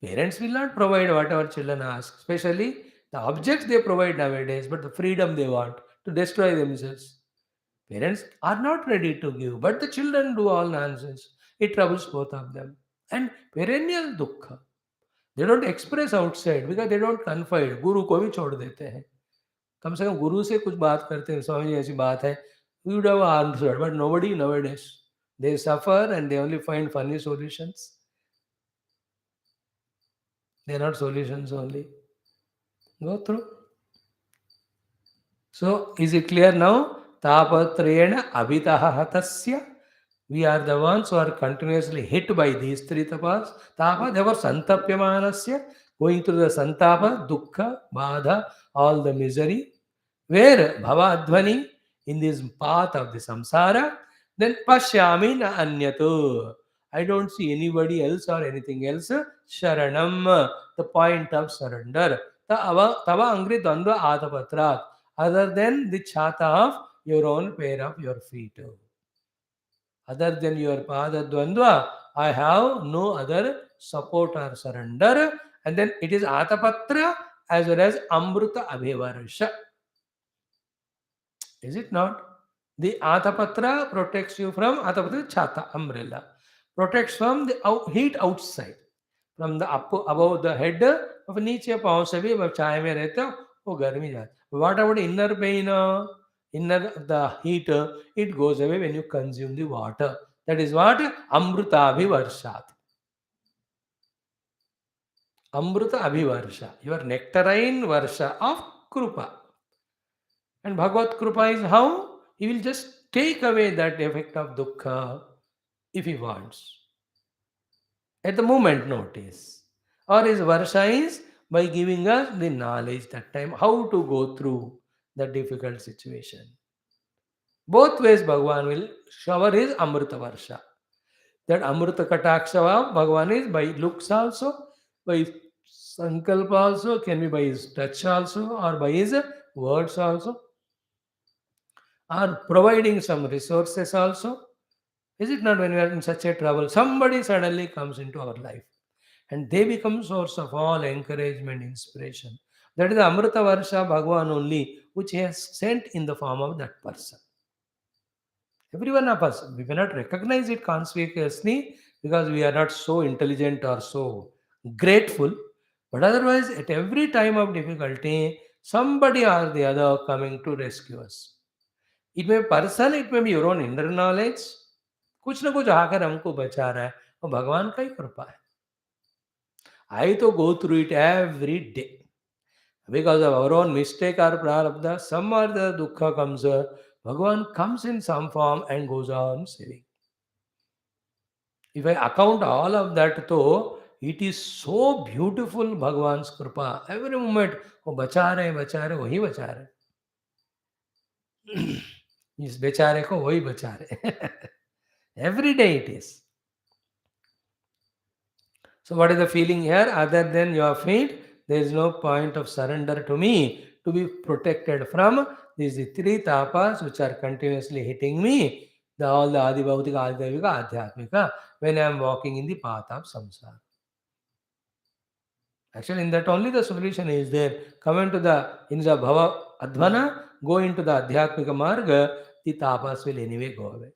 Parents will not provide whatever children ask, especially the objects they provide nowadays, but the freedom they want to destroy themselves. Parents are not ready to give, but the children do all nonsense. It troubles both of them. And perennial dukkha. They don't express outside because they don't confide. Guru को भी छोड़ देते हैं. कम से कम गुरु से कुछ बात करते हैं. स्वामी जी ऐसी बात है. We would have answered, but nobody nowadays. They suffer and they only find funny solutions. They are not solutions only. Go through. So, is it clear now? Tapatrayena abhitaha hatasya. We are the ones who are continuously hit by these three tapas. Tapa, they were santapyamanasya, going through the santapa, dukkha, badha, all the misery. Where bhavadvani, in this path of the samsara, then pashyami na anyatu. I don't see anybody else or anything else. Sharanam, the point of surrender. Tava angri dandva atapatrat, other than the chata of your own pair of your feet. Other than your pada dvandva, I have no other support or surrender. And then it is atapatra as well as amruta abhivarsha. Is it not? The atapatra protects you from atapatra chata umbrella, protects from the heat outside, from the above the head of नीचे पाँव से भी अब चाय में रहते हो वो गर्मी जाती. What about inner pain? Inner the heat it goes away when you consume the water. That is what amruta abhivarshat. Amruta abhivarsha, your nectarine varsha of krupa. And Bhagavad Krupa is how? He will just take away that effect of dukkha if he wants. At the moment notice. Or his Varsha is by giving us the knowledge that time how to go through the difficult situation. Both ways Bhagavan will shower his Amrita Varsha. That Amrita Kataksha of Bhagavan is by looks also, by Sankalpa also, can be by his touch also, or by his words also, or providing some resources also. Is it not when we are in such a trouble, somebody suddenly comes into our life and they become source of all encouragement, inspiration. That is the Amrita Varsha Bhagavan only, which he has sent in the form of that person. Every one of us, we may not recognize it conspicuously because we are not so intelligent or so grateful, but otherwise, at every time of difficulty, somebody or the other coming to rescue us. It may be person, it may be your own inner knowledge. कुछ ना कुछ आकर हमको बचा रहा है और भगवान का ही कृपा है. I to go through it every day because of our own mistake or prarabdha. Some or the dukkha comes. Bhagavan comes in some form and goes on saving. If I account all of that, though, it is so beautiful Bhagavan's kripa. Every moment, वो बचा रहे वही बचा रहे. इस बेचारे को वही बचा रहे. Every day it is. So what is the feeling here? Other than your feet, there is no point of surrender to me to be protected from these three tapas which are continuously hitting me. All the Adi Bhautika, Adi Devika, Adhyatmika, when I am walking in the path of samsara. Actually, in that only the solution is there. Come into the Bhava Advana, go into the Adhyatmika Marga, the tapas will anyway go away.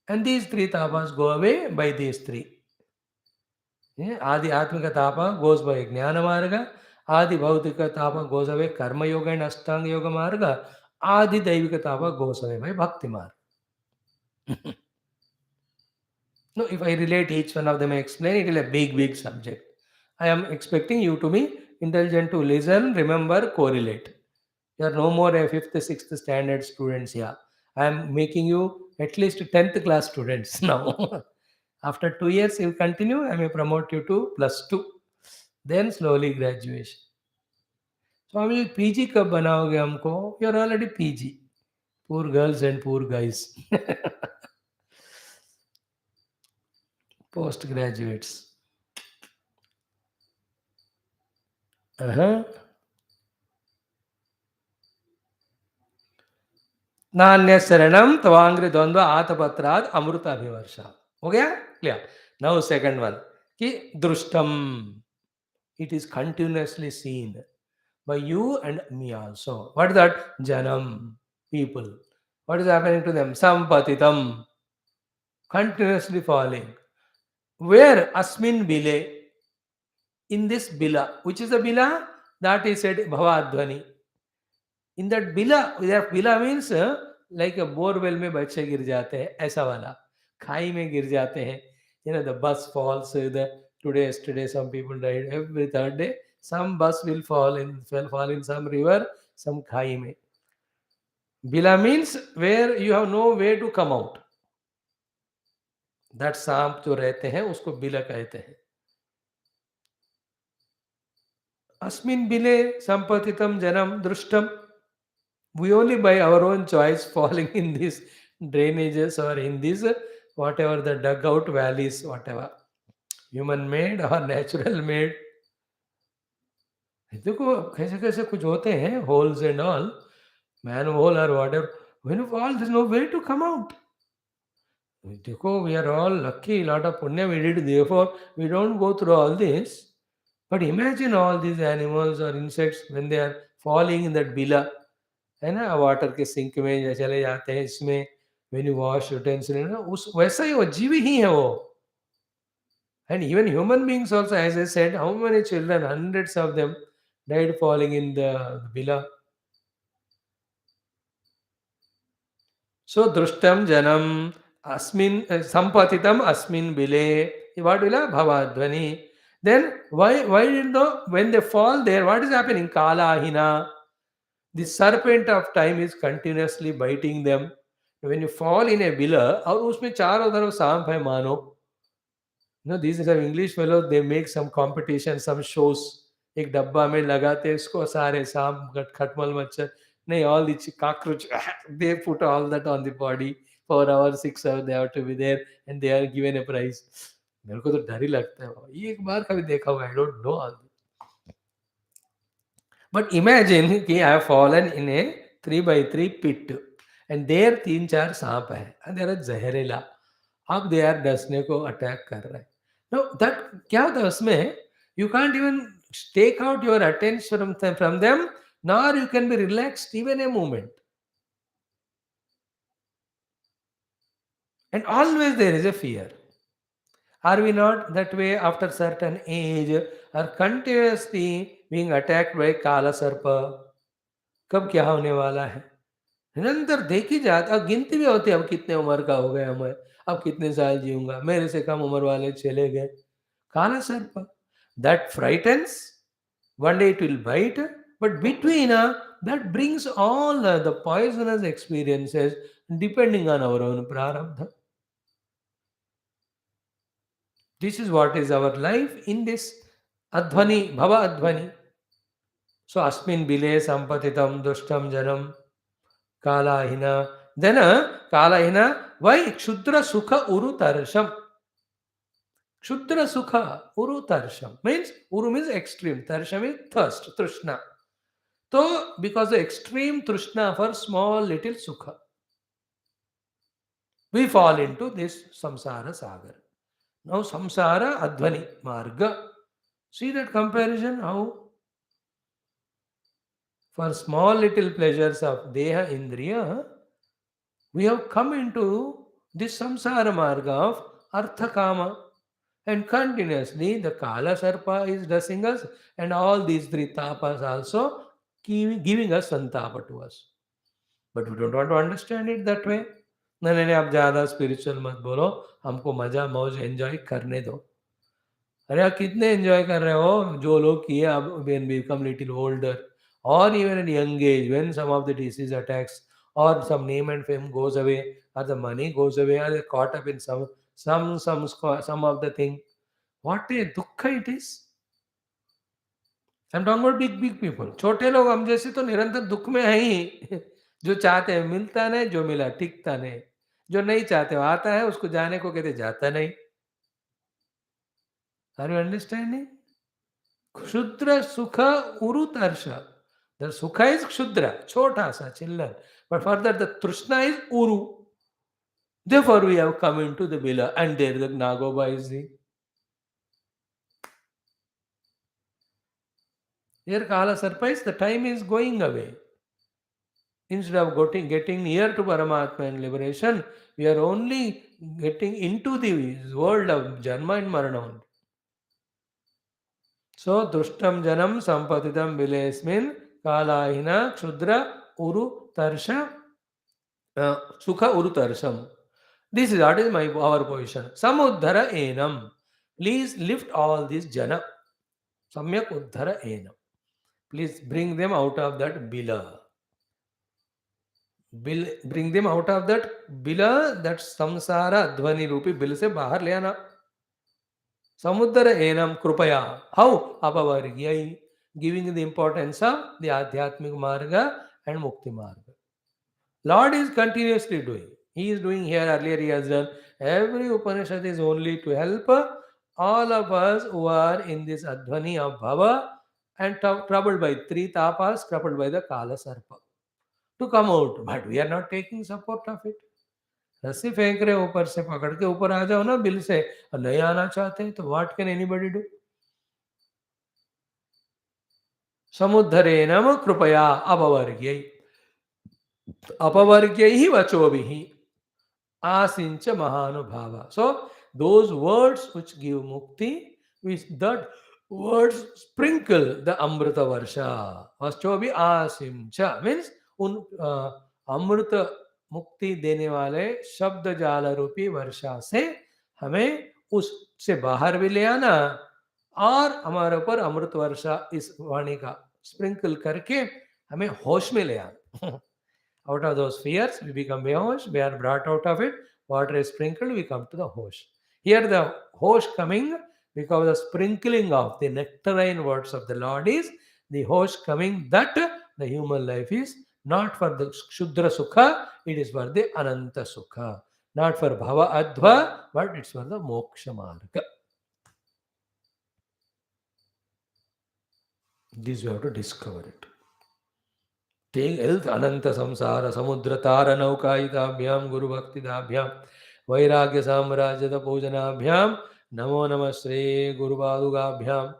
And these three tapas go away by these three. Adi Atmika Tapa goes by Jnana Marga, Adi Bhautika Tapa goes away Karma Yoga and Ashtanga Yoga Marga, Adi Daivika Tapa goes away by Bhakti Marga. No, if I relate each one of them, I explain it is a big subject. I am expecting you to be intelligent to listen, remember, correlate. You are no more a 5th, 6th standard students here. I am making you at least 10th class students now. After 2 years, you continue, I may promote you to +2. Then slowly graduation. Swami PG कब बनाओगे हमको? You are already PG. Poor girls and poor guys. Postgraduates. नान्य शरणम तवांग्रि द्वंद्व आतपत्राद अमृत अभिवर्षा. हो गया clear? Now second one कि दृष्टम, it is continuously seen by you and me also. What is that? Janam, people. What is happening to them? Sampatitam, continuously falling. Where? Asmin bile. In this bila. Which is the bila? That is said Bhavadvani. In that bila means like a borewell में बच्चे गिर जाते हैं, ऐसा वाला खाई में गिर जाते हैं. The bus falls. Yesterday some people died. Every third day some bus will fall in some river, some खाई में. Bila means where you have no way to come out. That सांप जो रहते हैं उसको बिला कहते हैं. अस्मिन बिले संपतितम जनम दृष्टम. We only by our own choice falling in these drainages or in these whatever the dugout valleys, whatever, human made or natural made. देखो कैसे कैसे कुछ होते हैं, holes and all, manhole or whatever. When you fall, there's no way to come out. देखो, we are all lucky, lot of punya we did, therefore we don't go through all this. But imagine all these animals or insects when they are falling in that bila, है ना, water के sink में चले जाते हैं इसमें, when you wash utensil, है ना, उस वैसा ही वो जीवी ही है वो. And even human beings also, as I said, how many children, hundreds of them, died falling in the bila. So drustam janam asmin sampatitam asmin bile. What will bhavadvani? Then why did the when they fall there, what is happening? Kala hina. The serpent of time is continuously biting them. When you fall in a bila, और उसमें चारों तरफ सांप है मानो. These are English fellows, they make some competition, some shows. एक डब्बा में लगाते हैं इसको, सारे सांप, खटमल मच्छर, नहीं, all the cockroach, they put all that on the body. 4 hours, 6 hours, they have to be there and they are given a prize. मेरे को तो डर ही लगता है, ये एक बार कभी देखा हुआ, I don't know all. But imagine कि I have fallen in a 3x3 pit and there 3-4 सांप है and there are जहरीला, अब they are डसने को अटैक कर रहे हैं. Now that क्या होता है उसमें, you can't even take out your attention from them, nor you can be relaxed even a moment. And always there is a fear. Are we not that way after certain age, are continuously being attacked by Kala Sarpa? कब क्या होने वाला है? निरंतर देखी जाती, अब गिनती भी होती है, अब कितने उम्र का हो गया मैं, अब कितने साल जीऊंगा, मेरे से कम उम्र वाले चले गए. काला सर्प, that frightens, one day it will bite, but between that brings all the poisonous experiences depending on our own prarabdha. This is what is our life in this adhvani, bhava adhvani. So asmin bile sampatitam dushtam janam kalahina. Then kalahina, why kshudra sukha uru tarsham? Kshudra sukha uru tarsham means, uru means extreme, tarsham is thirst, trishna. So because the extreme trishna for small little sukha, we fall into this samsara sagar. Now samsara adhvani marga. See that comparison, how for small little pleasures of deha indriya, we have come into this samsara marga of artha kama, and continuously the kala sarpa is dosing us, and all these three tapas also giving us santapa to us. But we don't want to understand it that way. नहीं नहीं, आप ज़्यादा spiritual मत बोलो, हमको मज़ा मौज enjoy करने दो. अरे आप कितने एंजॉय कर रहे हो, जो लोग किए, अब when we become little older or even at young age, when some of the disease attacks or some name and fame goes away or the money goes away or they're caught up in some of the thing, what a dukkha it is. I'm talking about big people. छोटे लोग हम जैसे तो निरंतर दुख में है ही. जो चाहते हैं मिलता नहीं, जो मिला टिकता नहीं, जो नहीं चाहते आता है, उसको जाने को कहते जाता नहीं. Are you understanding? Kshudra sukha uru tarsha. The sukha is kshudra, chota sa, children. But further the trishna is uru. Therefore we have come into the bila, and there the Nagoba is the. Here Kala Sarpa is, the time is going away. Instead of getting near to Paramatma and liberation, we are only getting into the world of Janma and Marana. So, Drushtam Janam Sampatitam Bilesmin Kalahina Kshudra Uru Tarsha Sukha Uru Tarsham. This is what is our position. Samuddhara Enam. Please lift all these Jana. Samyak Uddhara Enam. Please bring them out of that bila. Bring them out of that bila, that samsara dhvani rupi bil se bahar le aana. Samuddara enam krupaya. How? Apavargyai. Giving the importance of the Adhyatmic Marga and Mukti Marga. Lord is continuously doing. He is doing here, earlier he has done. Every Upanishad is only to help all of us who are in this adhvani of bhava and troubled by three tapas, troubled by the Kala Sarpa, to come out. But we are not taking support of it. रस्सी फेंक रहे ऊपर से, पकड़ के ऊपर आ जाओ ना बिल से, और नहीं आना चाहते हैं तो व्हाट कैन एनीबॉडी डू? समुद्धरेणम कृपया अपवर्ग्यै, अपवर्ग्यैः वचोभिः asincha mahanubhava. So those words which give mukti, which that words sprinkle the amrita varsha. Vachobi asimcha means उन अमृत मुक्ति देने वाले शब्द जाल रूपी वर्षा से हमें उससे बाहर भी ले आना, और हमारे ऊपर अमृत वर्षा इस वाणी का स्प्रिंकल करके हमें होश में ले आना. Out of those fears, we become behosh. We are brought out of it. Water is sprinkled, we come to the hosh. Here, the hosh coming because of the sprinkling of the nectarine words of the Lord is the hosh coming that the human life is not for the Shudra Sukha, it is for the Ananta Sukha. Not for Bhava Adva, but it's for the Moksha Marga. This you have to discover it. Take health Ananta Samsara Samudra Tara Naukayitabhyam Guru Bhaktidabhyam Vairagya Samrajyada Pujanabhyam Namo Namah Sri Guru Padugabhyam.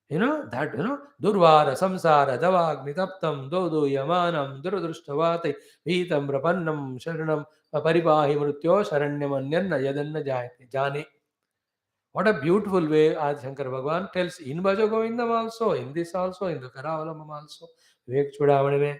That, Durvara Samsara Davagni Taptam Dodu Yamanam Duradrustavate Vitam Prapannam Sharanam Paripahi Mrutyo Sharanyamanyanna Yadanna Jane. What a beautiful way Adi Shankar Bhagavan tells in Bhaja Govindam also, in this also, in the Karavalamam also, Vivek Chudavane.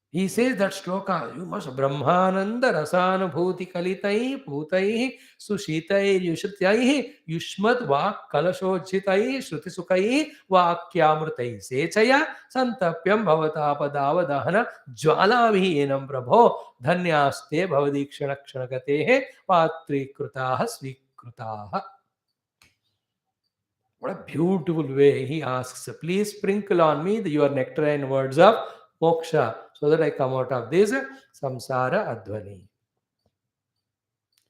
He says that shloka, you must Brahmananda Rasanabhuti Kalitai Bhutai Sushitai Yushritai Yushmat Vak Kalashojitai Shruti Sukai Vakyamrutai Sechaya Santapyam Bhavatapa Jwalavi Enam Prabho Dhanyaste Bhavadikshana Kshanakatehe Patri Krutaha Svikrutaha. What a beautiful way he asks, please sprinkle on me your nectarine words of moksha, so that I come out of this samsara advani.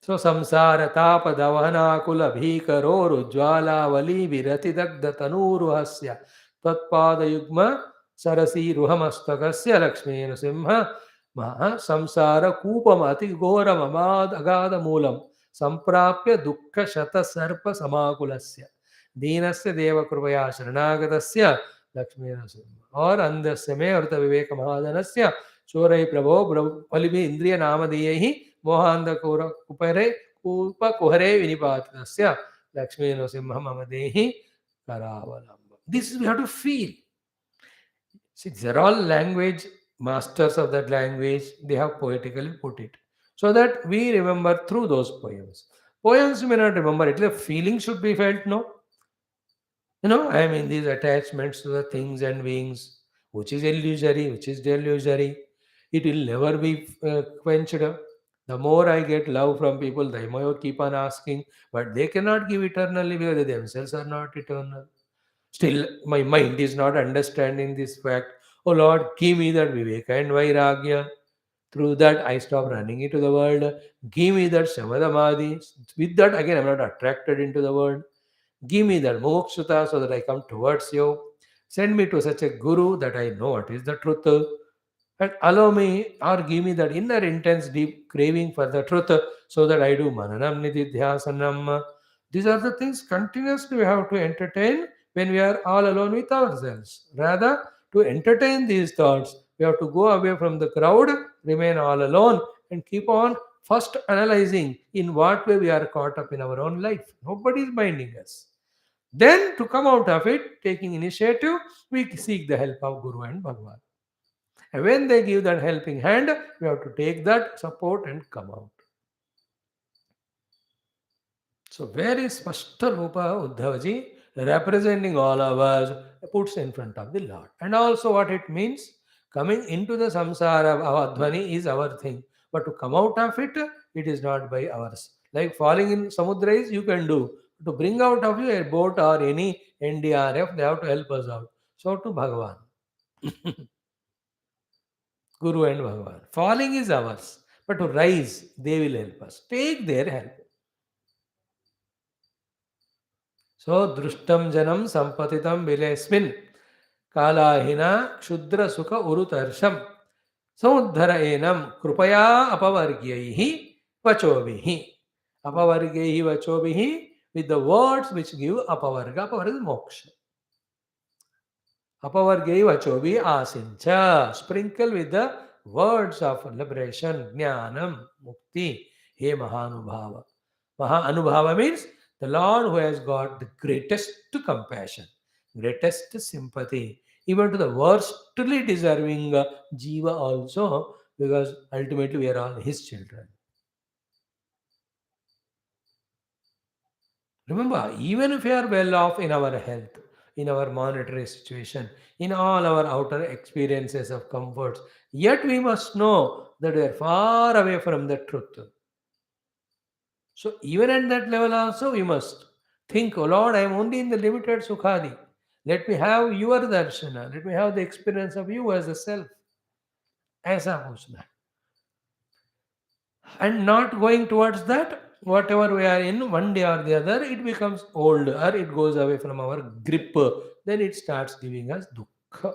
So samsara tapa davana kula bhikaroru jwala vali virati dagda tanuru hasya tatpada yugma sarasi ruhamastakasya lakshmi nrsimha maha samsara kupam ati goram amad agada moolam samprapya dukkha shata sarpa samakulasya deenasya deva krupaya sharanagatasya lakshmi nrsimha. और अंधस्य में अर्थत विवेक महाजनस्य चोरय प्रभो फलिभि इंद्रिय नामधेयैः मोहांध कुपरे कूप कुहरे विनिपातस्य लक्ष्मी नृसिंह मम देहि करावलंबम. This we have to feel. See, they're all language masters of that language. They have poetically put it so that we remember through those poems. Poems you may not remember it. The feeling should be felt, no? I am in these attachments to the things and beings, which is illusory, which is delusory. It will never be quenched. The more I get love from people, the more I keep on asking, but they cannot give eternally because they themselves are not eternal. Still, my mind is not understanding this fact. Oh Lord, give me that Viveka and Vairagya. Through that, I stop running into the world. Give me that Samadhamadi. With that, again, I'm not attracted into the world. Give me that mokshata so that I come towards you. Send me to such a guru that I know what is the truth. And allow me or give me that inner intense deep craving for the truth so that I do mananam nididhyasanam. These are the things continuously we have to entertain when we are all alone with ourselves. Rather, to entertain these thoughts, we have to go away from the crowd, remain all alone, and keep on first analyzing in what way we are caught up in our own life. Nobody is binding us. Then, to come out of it, taking initiative, we seek the help of Guru and Bhagavan. And when they give that helping hand, we have to take that support and come out. So, very Spashta Rupa Uddhavaji, representing all of us, puts in front of the Lord. And also, what it means, coming into the samsara of Advani is our thing. But to come out of it, it is not by ours. Like falling in Samudra is you can do. To bring out of you a boat or any NDRF, they have to help us out. So to Bhagavan. Guru and Bhagavan. Falling is ours. but to rise, they will help us. Take their help. So, drustam janam sampatitam vilesmin kalahina kshudra sukha urutarsham samuddhara enam krupaya apavargyaihi vachovihi. Apavargyaihi vachovihi, with the words which give apavarga. Apavarga is moksha. Apavargyaihi vachovi asincha. Sprinkle with the words of liberation, jnanam, mukti, he mahanubhava. Maha means the Lord who has got the greatest compassion, greatest sympathy, even to the worstly deserving jiva also, because ultimately we are all his children. Remember, even if we are well off in our health, in our monetary situation, in all our outer experiences of comforts, yet we must know that we are far away from the truth. So even at that level also we must think, oh Lord, I am only in the limited sukhadi. Let me have your darshana. Let me have the experience of you as a self. ऐसा पूछना है. And not going towards that, whatever we are in, one day or the other, it becomes old or it goes away from our grip. Then it starts giving us dukkha.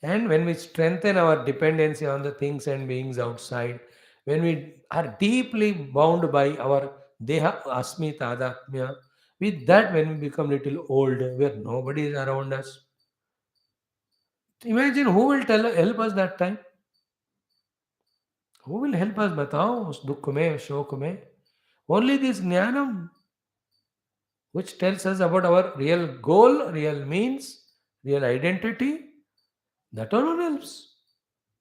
And when we strengthen our dependency on the things and beings outside, when we are deeply bound by our deha asmi tadatmya, with that when we become little old, where nobody is around us, imagine who will help us that time? Who will help us? Batao, us dukh mein, shok mein. Only this jnanam, which tells us about our real goal, real means, real identity, that alone helps.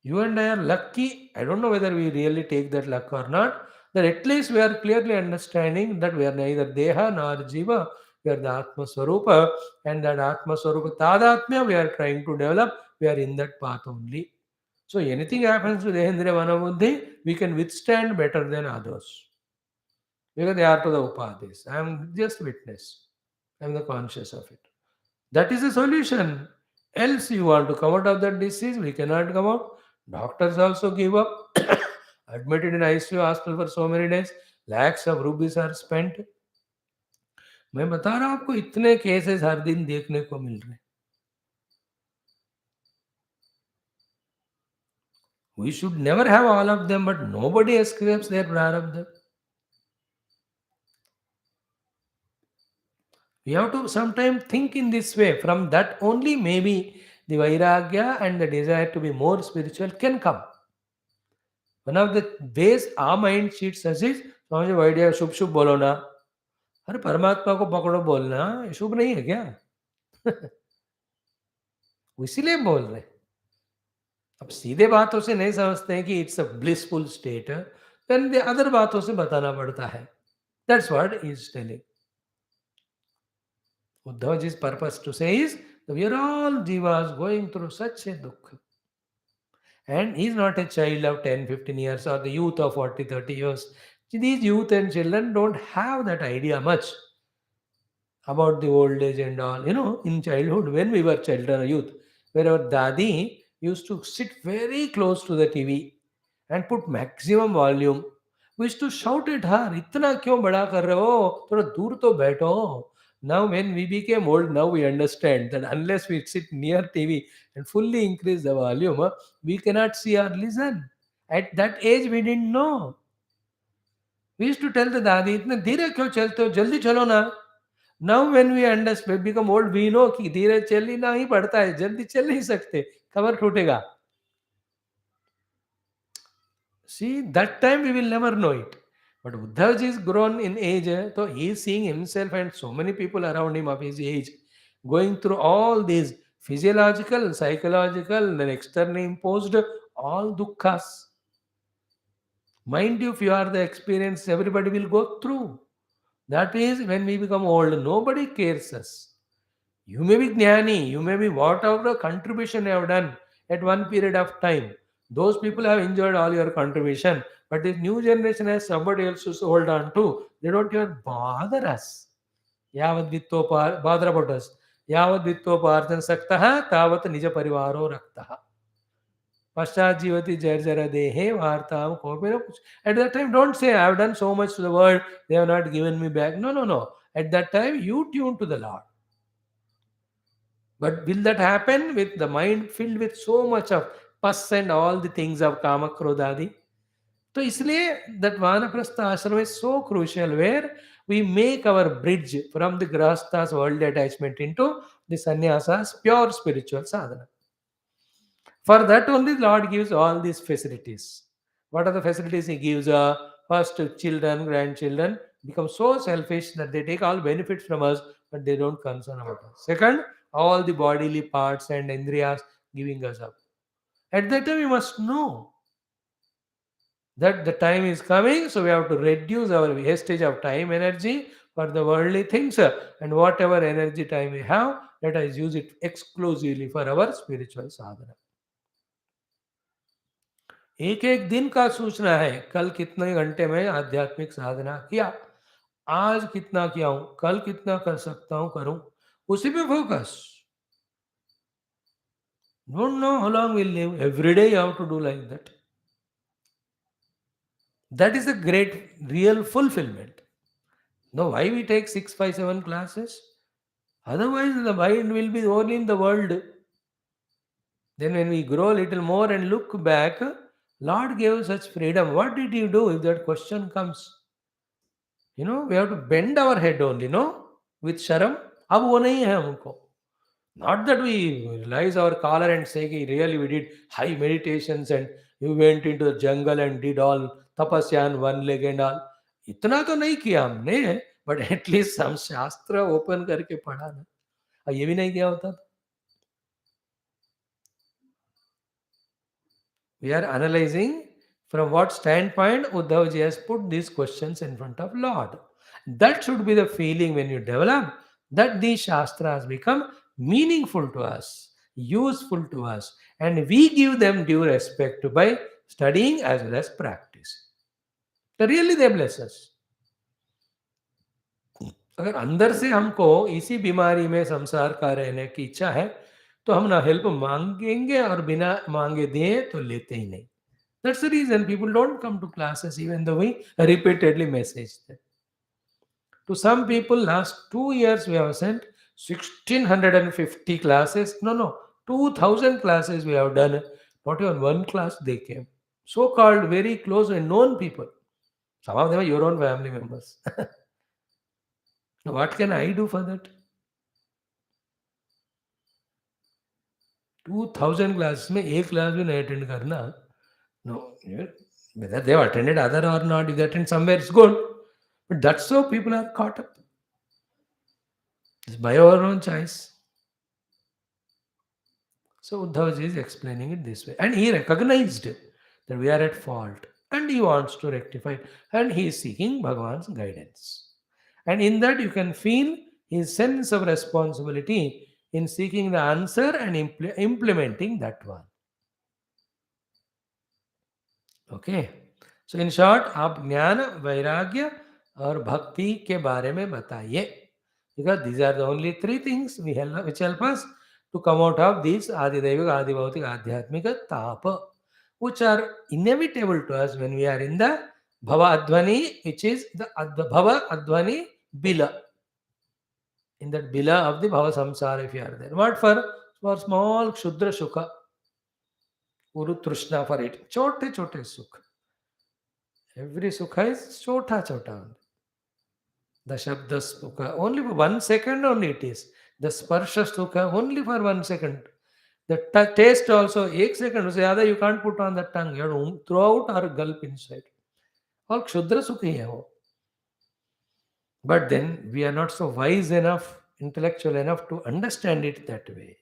You and I are lucky. I don't know whether we really take that luck or not. That at least we are clearly understanding that we are neither Deha nor Jiva. We are the Atma Swarupa, and that Atma Swarupa Tadatmya we are trying to develop. We are in that path only. So anything happens to Dehendriya Manabuddhi, we can withstand better than others. Because they are to the Upadhis. I am just witness. I am the conscious of it. That is the solution. Else you want to come out of that disease, we cannot come out. Doctors also give up. Admitted in ICU hospital for so many days. Lakhs of rupees are spent. मैं बता रहा हूं आपको इतने cases हर दिन देखने को मिल रहे हैं. We should never have all of them, but nobody escapes their prarabdha. We have to sometimes think in this way. From that only maybe the vairagya and the desire to be more spiritual can come. One of the ways our mind cheats us is, समझो idea शुभ शुभ बोलो ना. अरे परमात्मा को पकड़ो बोलना ये शुभ नहीं है क्या? वो इसीलिए बोल रहे हैं. अब सीधे बातों से नहीं समझते हैं कि it's a blissful state, then other बातों से बताना पड़ता है. That's what he is telling. Uddhavaji's purpose to say is that we are all jivas going through such a dukha. And he is not a child of 10, 15 years or the youth of 40, 30 years. These youth and children don't have that idea much about the old age and all. You know, in childhood, when we were children or youth, where our dadi used to sit very close to the TV and put maximum volume. We used to shout at her, इतना क्यों बड़ा कर रहे हो? थोड़ा दूर तो बैठो. Now, when we became old, now we understand that unless we sit near TV and fully increase the volume, we cannot see or listen. At that age, we didn't know. We used to tell the dadi, इतने धीरे क्यों चलते हो? जल्दी चलो ना. Now when we understand, become old, we know कि धीरे चलना ही पड़ता है, जल्दी चल नहीं सकते, कमर टूटेगा. See, that time we will never know it. But Uddhavji is grown in age, so he is seeing himself and so many people around him of his age going through all these physiological, psychological, then externally imposed all dukkhas. Mind you, if you are the experience, everybody will go through. That is when we become old, nobody cares us. You may be jnani, you may be whatever contribution you have done at one period of time. Those people have enjoyed all your contribution, but this new generation has somebody else to hold on to. They don't even bother us. Yavad vitto bother about us. यावद् वित्तोपार्जन सक्तः तावत् निज परिवारो रक्तः पश्चात जीवति जर्जर देहे वार्ताम कोपि न पुच्छ. At that time, don't say, I have done so much to the world, they have not given me back. No, no, no. At that time, you tune to the Lord. But will that happen with the mind filled with so much of pus and all the things of kama krodadi? तो इसलिए that vanaprastha ashram is so crucial where we make our bridge from the grahastha's worldly attachment into the sannyasa's pure spiritual sadhana. For that only Lord gives all these facilities. What are the facilities He gives? First, children, grandchildren become so selfish that they take all benefits from us, but they don't concern about us. Second, all the bodily parts and indriyas giving us up. At that time, we must know that the time is coming, so we have to reduce our wastage of time, energy for the worldly things, and whatever energy time we have, let us use it exclusively for our spiritual sadhana. एक एक दिन का सोचना है, कल कितने घंटे में आध्यात्मिक साधना किया, आज कितना किया हूं, कल कितना कर सकता हूं करूं, उसी पे focus. Don't know how long we'll live. Every day you have to do like that. That is a great real fulfillment. Now, why we take 6, 5, 7 classes? Otherwise, the mind will be only in the world. Then, when we grow a little more and look back, Lord gave such freedom. What did you do if that question comes? We have to bend our head only, with sharam. अब वो नहीं है हमको. Not that we realize our collar and say कि really we did high meditations and you went into the jungle and did all tapasya and one leg and all. इतना तो नहीं किया हमने, but at least हम शास्त्र open करके पढ़ा ना. ये भी नहीं किया होता तो. We are analyzing from what standpoint Uddhavaji has put these questions in front of Lord. That should be the feeling when you develop that these shastras become meaningful to us, useful to us, and we give them due respect by studying as well as practice. So really they bless us. अगर अंदर से हमको इसी बीमारी में संसार का रहने की इच्छा है तो हम ना हेल्प मांगेंगे और बिना मांगे दें तो लेते ही नहीं. That's the reason people don't come to classes even though we repeatedly message them. To some people, last 2 years we have sent 1650 classes. No, 2000 classes we have done. Not even one class they came. So called very close and known people. Some of them are your own family members. What can I do for that? 2000 classes में एक class भी नहीं attend करना. No, whether they have attended other or not, if they attend somewhere, it's good. But that's how people are caught up. It's by our own choice. So Uddhavaji is explaining it this way. And he recognized that we are at fault. And he wants to rectify it. And he is seeking Bhagavan's guidance. And in that you can feel his sense of responsibility in seeking the answer and implementing that one. Okay. So in short, आप ज्ञान, वैराग्य और भक्ति के बारे में बताइए. Because these are the only three things which help us to come out of these Adidevika, Adibhautika, Adhyatmika Tapa, which are inevitable to us when we are in the Bhava Advani, which is the Bhava Advani Bila. In that Bila of the Bhava Samsara, if you are there. What for small Kshudra Sukha, Uru Trishna for it. Chote Sukha. Every Sukha is chota. The Shabda Sukha, only for 1 second only it is. The Sparsha Sukha, only for 1 second. The taste also, 1 second. Zyada you can't put on the tongue. You have to throw out or gulp inside. All Kshudra Sukha hai wo. But then we are not so wise enough, intellectual enough to understand it that way.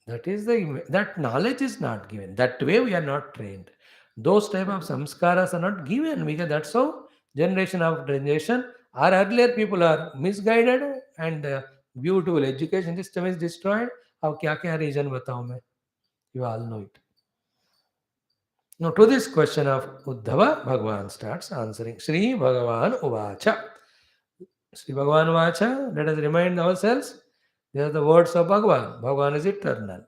That knowledge is not given. That way we are not trained. Those type of samskaras are not given because that's how generation after generation, our earlier people are misguided and beautiful education system is destroyed. अब क्या reason बताऊं मैं? You all know it. Now to this question of Uddhava, Bhagavan starts answering. Sri Bhagavan Uvacha. Sri Bhagavan Vacha, let us remind ourselves, they are the words of Bhagavan. Bhagavan is eternal.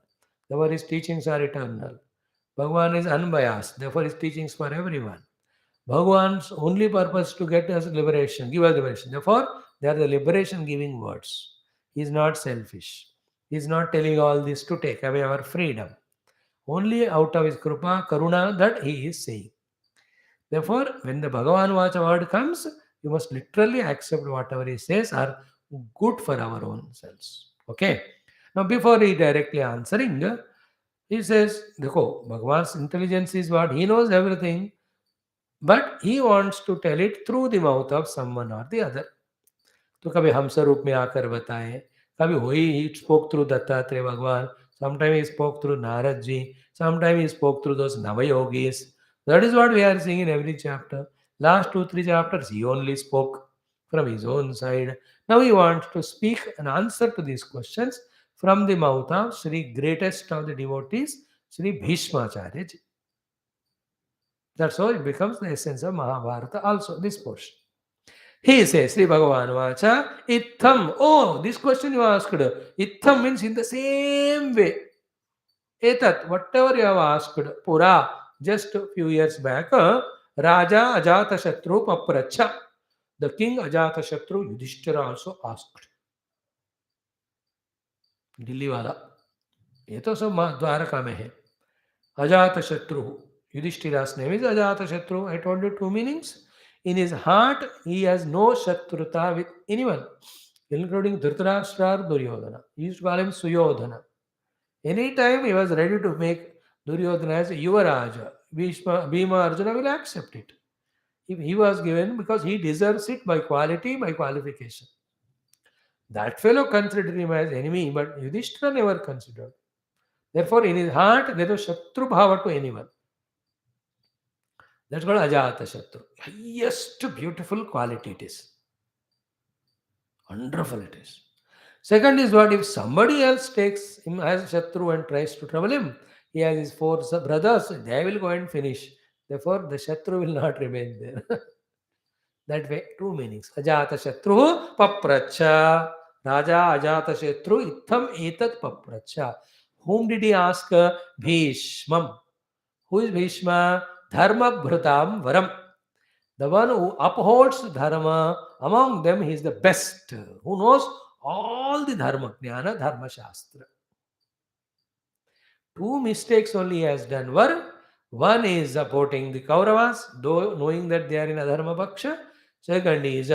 Therefore, his teachings are eternal. Bhagavan is unbiased. Therefore, his teachings for everyone. Bhagavan's only purpose to get us liberation, give us liberation. Therefore, they are the liberation giving words. He is not selfish. He is not telling all this to take away our freedom. Only out of his krupa, karuna, that he is saying. Therefore, when the Bhagavan Vacha word comes, you must literally accept whatever he says are good for our own selves. Okay. Now, before he directly answering, he says, Dekho, Bhagavan's intelligence is what? He knows everything, but he wants to tell it through the mouth of someone or the other. तो कभी हंस रूप में आकर बताए, कभी he spoke through Dattatreya Bhagavan, sometimes he spoke through Narad ji, sometimes he spoke through those Navayogis. That is what we are seeing in every chapter. Last 2-3 chapters he only spoke from his own side. Now he wants to speak an answer to these questions from the mouth of Sri greatest of the devotees, Sri Bhishmacharya ji. That's how it becomes the essence of Mahabharata also, this portion. He says, Sri Bhagavan Vacha, Itham. Oh, this question you asked. Itham means in the same way. Etat, whatever you have asked, Pura, just a few years back, Raja Ajatashatru Papracha. The king Ajatashatru Yudhishthira also asked. Delhi वाला ये तो सब द्वारका में है. Ajatashatru. Yudhishthira's name is Ajatashatru. I told you two meanings. In his heart, he has no Shatruta with anyone, including Dhritarashtra or Duryodhana. He used to call him Suyodhana. Anytime he was ready to make Duryodhana as a Yuvaraja, Bhima Arjuna will accept it. If he was given, because he deserves it by quality, by qualification. That fellow considered him as enemy, but Yudhishthira never considered. Therefore, in his heart, there was Shatru Bhava to anyone. That's called Ajata Shatru. Highest beautiful quality it is. Wonderful it is. Second is what if somebody else takes him as Shatru and tries to trouble him, he has his four brothers, they will go and finish. Therefore, the Shatru will not remain there. That way, two meanings. Ajata Shatru, Papracha. Raja Ajata Shatru, Itham Etat Papracha. Whom did he ask? Bhishmam. Who is Bhishma? Dharma Bhrutam Varam. The one who upholds Dharma, among them he is the best, who knows all the Dharma, Jnana, Dharma Shastra. Two mistakes only he has done were, one is supporting the Kauravas, though knowing that they are in a Dharma Paksha. Second is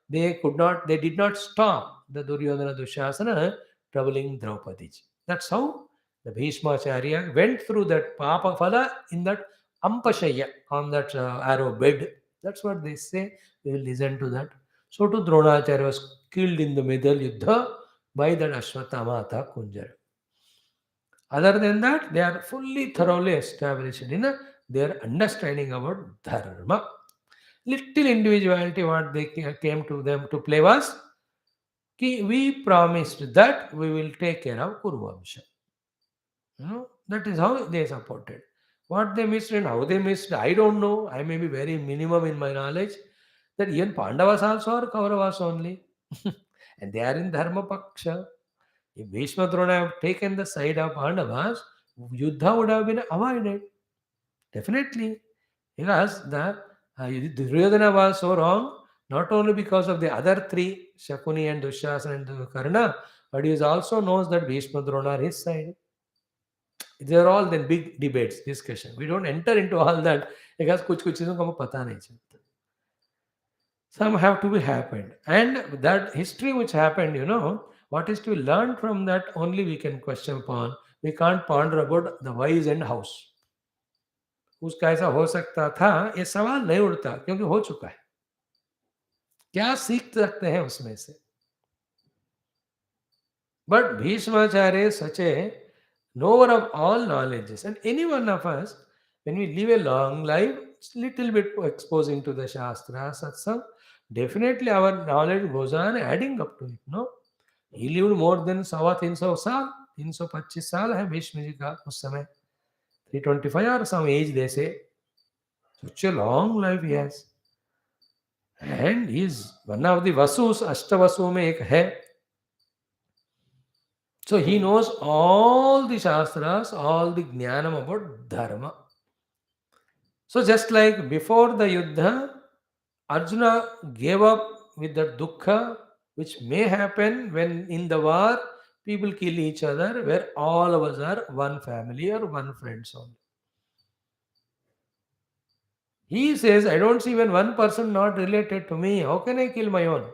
they did not stop the Duryodhana Dushasana troubling Draupadi. That's how the Bhishmacharya went through that Papa Phala in that Ampashaya, on that arrow bed. That's what they say. We will listen to that. So to Dronacharya was killed in the middle Yuddha by that Ashwatthama Kunjara. Other than that, they are fully thoroughly established in their understanding about Dharma. Little individuality what they came to them to play was, we promised that we will take care of Kuruvamsha. That is how they supported. What they missed and how they missed, I don't know. I may be very minimum in my knowledge. That even Pandavas also are Kauravas only. And they are in Dharma Paksha. If Bhishma Drona have taken the side of Pandavas, Yuddha would have been avoided. Definitely. Because the Duryodhana was so wrong, not only because of the other three, Shakuni and Dushasana and Karna, but he also knows that Bhishma Drona are his side. They are all then big debates, discussion. We don't enter into all that because कुछ चीज़ों का हमें पता नहीं चलता. Some have to be happened. And that history which happened, what is to be learned from that only we can question upon. We can't ponder about the whys and hows. उसका ऐसा हो सकता था, ये सवाल नहीं उठता क्योंकि हो चुका है. क्या सीख सकते हैं उसमें से? But Bhishmacharya is such a knower of all knowledges, and any one of us, when we live a long life, it's little bit exposing to the Shastra, Satsang, definitely our knowledge goes on adding up to it, no? He lived more than 325 साल, 325 साल है भीष्म जी का उस समय, 325 or some age they say. Such a long life he has. And he is one of the Vasus, Ashtavasu mein ek hai. So he knows all the Shastras, all the Jnanam about Dharma. So just like before the Yuddha, Arjuna gave up with the dukkha which may happen when in the war people kill each other, where all of us are one family or one friends only. He says, I don't see even one person not related to me. How can I kill my own?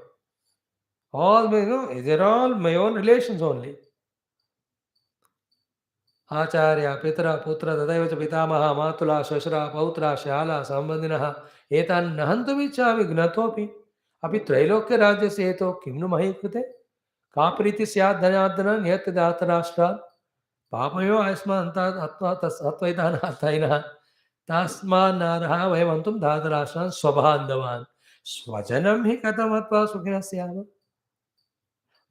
All my, they're all my own relations only. आचार्य पितरा पुत्र तदैव च पितामह मातुला श्वशुरा पौत्रा श्याला सम्बन्धिनः एतान् न हन्तुमिच्छामि ज्ञातोऽपि अपि त्रैलोक्यराज्यस्य हेतो किं नु मही कृते का प्रीतिः स्यात् धनार्दन नियतदातराष्ट्रात् पापयो अस्मान्तात् अत्वैतानाथैनः तस्मान्नारः वयमन्तुं धातराष्ट्रान् स्वबान्धवान् स्वजनं हि कथमत्वा सुखिनः स्याम.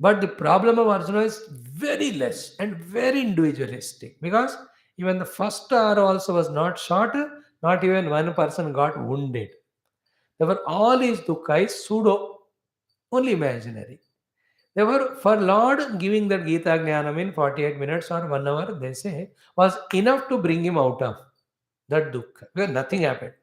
But the problem of Arjuna is very less and very individualistic, because even the first arrow also was not shot, not even one person got wounded. They were all his dukkha is pseudo, only imaginary. They were for Lord giving that Gita Jnanam in 48 minutes or 1 hour, they say, was enough to bring him out of that dukkha, because nothing happened.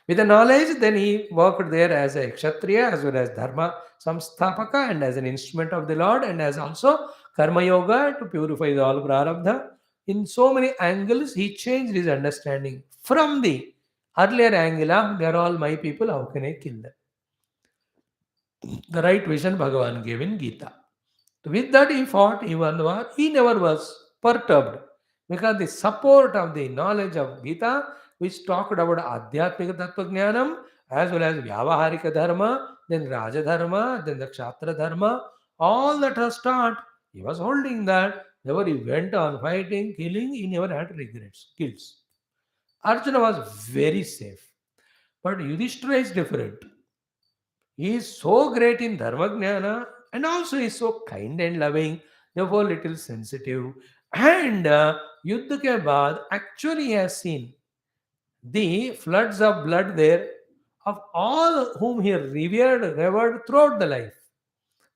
With the knowledge, then he worked there as a kshatriya, as well as dharma samsthapaka, and as an instrument of the Lord, and as also karma yoga to purify all prarabdha. In so many angles, he changed his understanding from the earlier angle of they are all my people, how can I kill them? The right vision Bhagavan gave in Gita. With that, he fought, he won the war. He never was perturbed, because the support of the knowledge of Gita, which talked about Adhyatmika Tattva Jnanam, as well as Vyavaharika Dharma, then Raja Dharma, then the Kshatriya Dharma, all that was taught, he was holding that. Never he went on fighting, killing, he never had regrets, kills. Arjuna was very safe. But Yudhishthira is different. He is so great in Dharma Jnana, and also he is so kind and loving, therefore little sensitive. And Yuddha ke baad, actually he has seen the floods of blood there of all whom he revered throughout the life,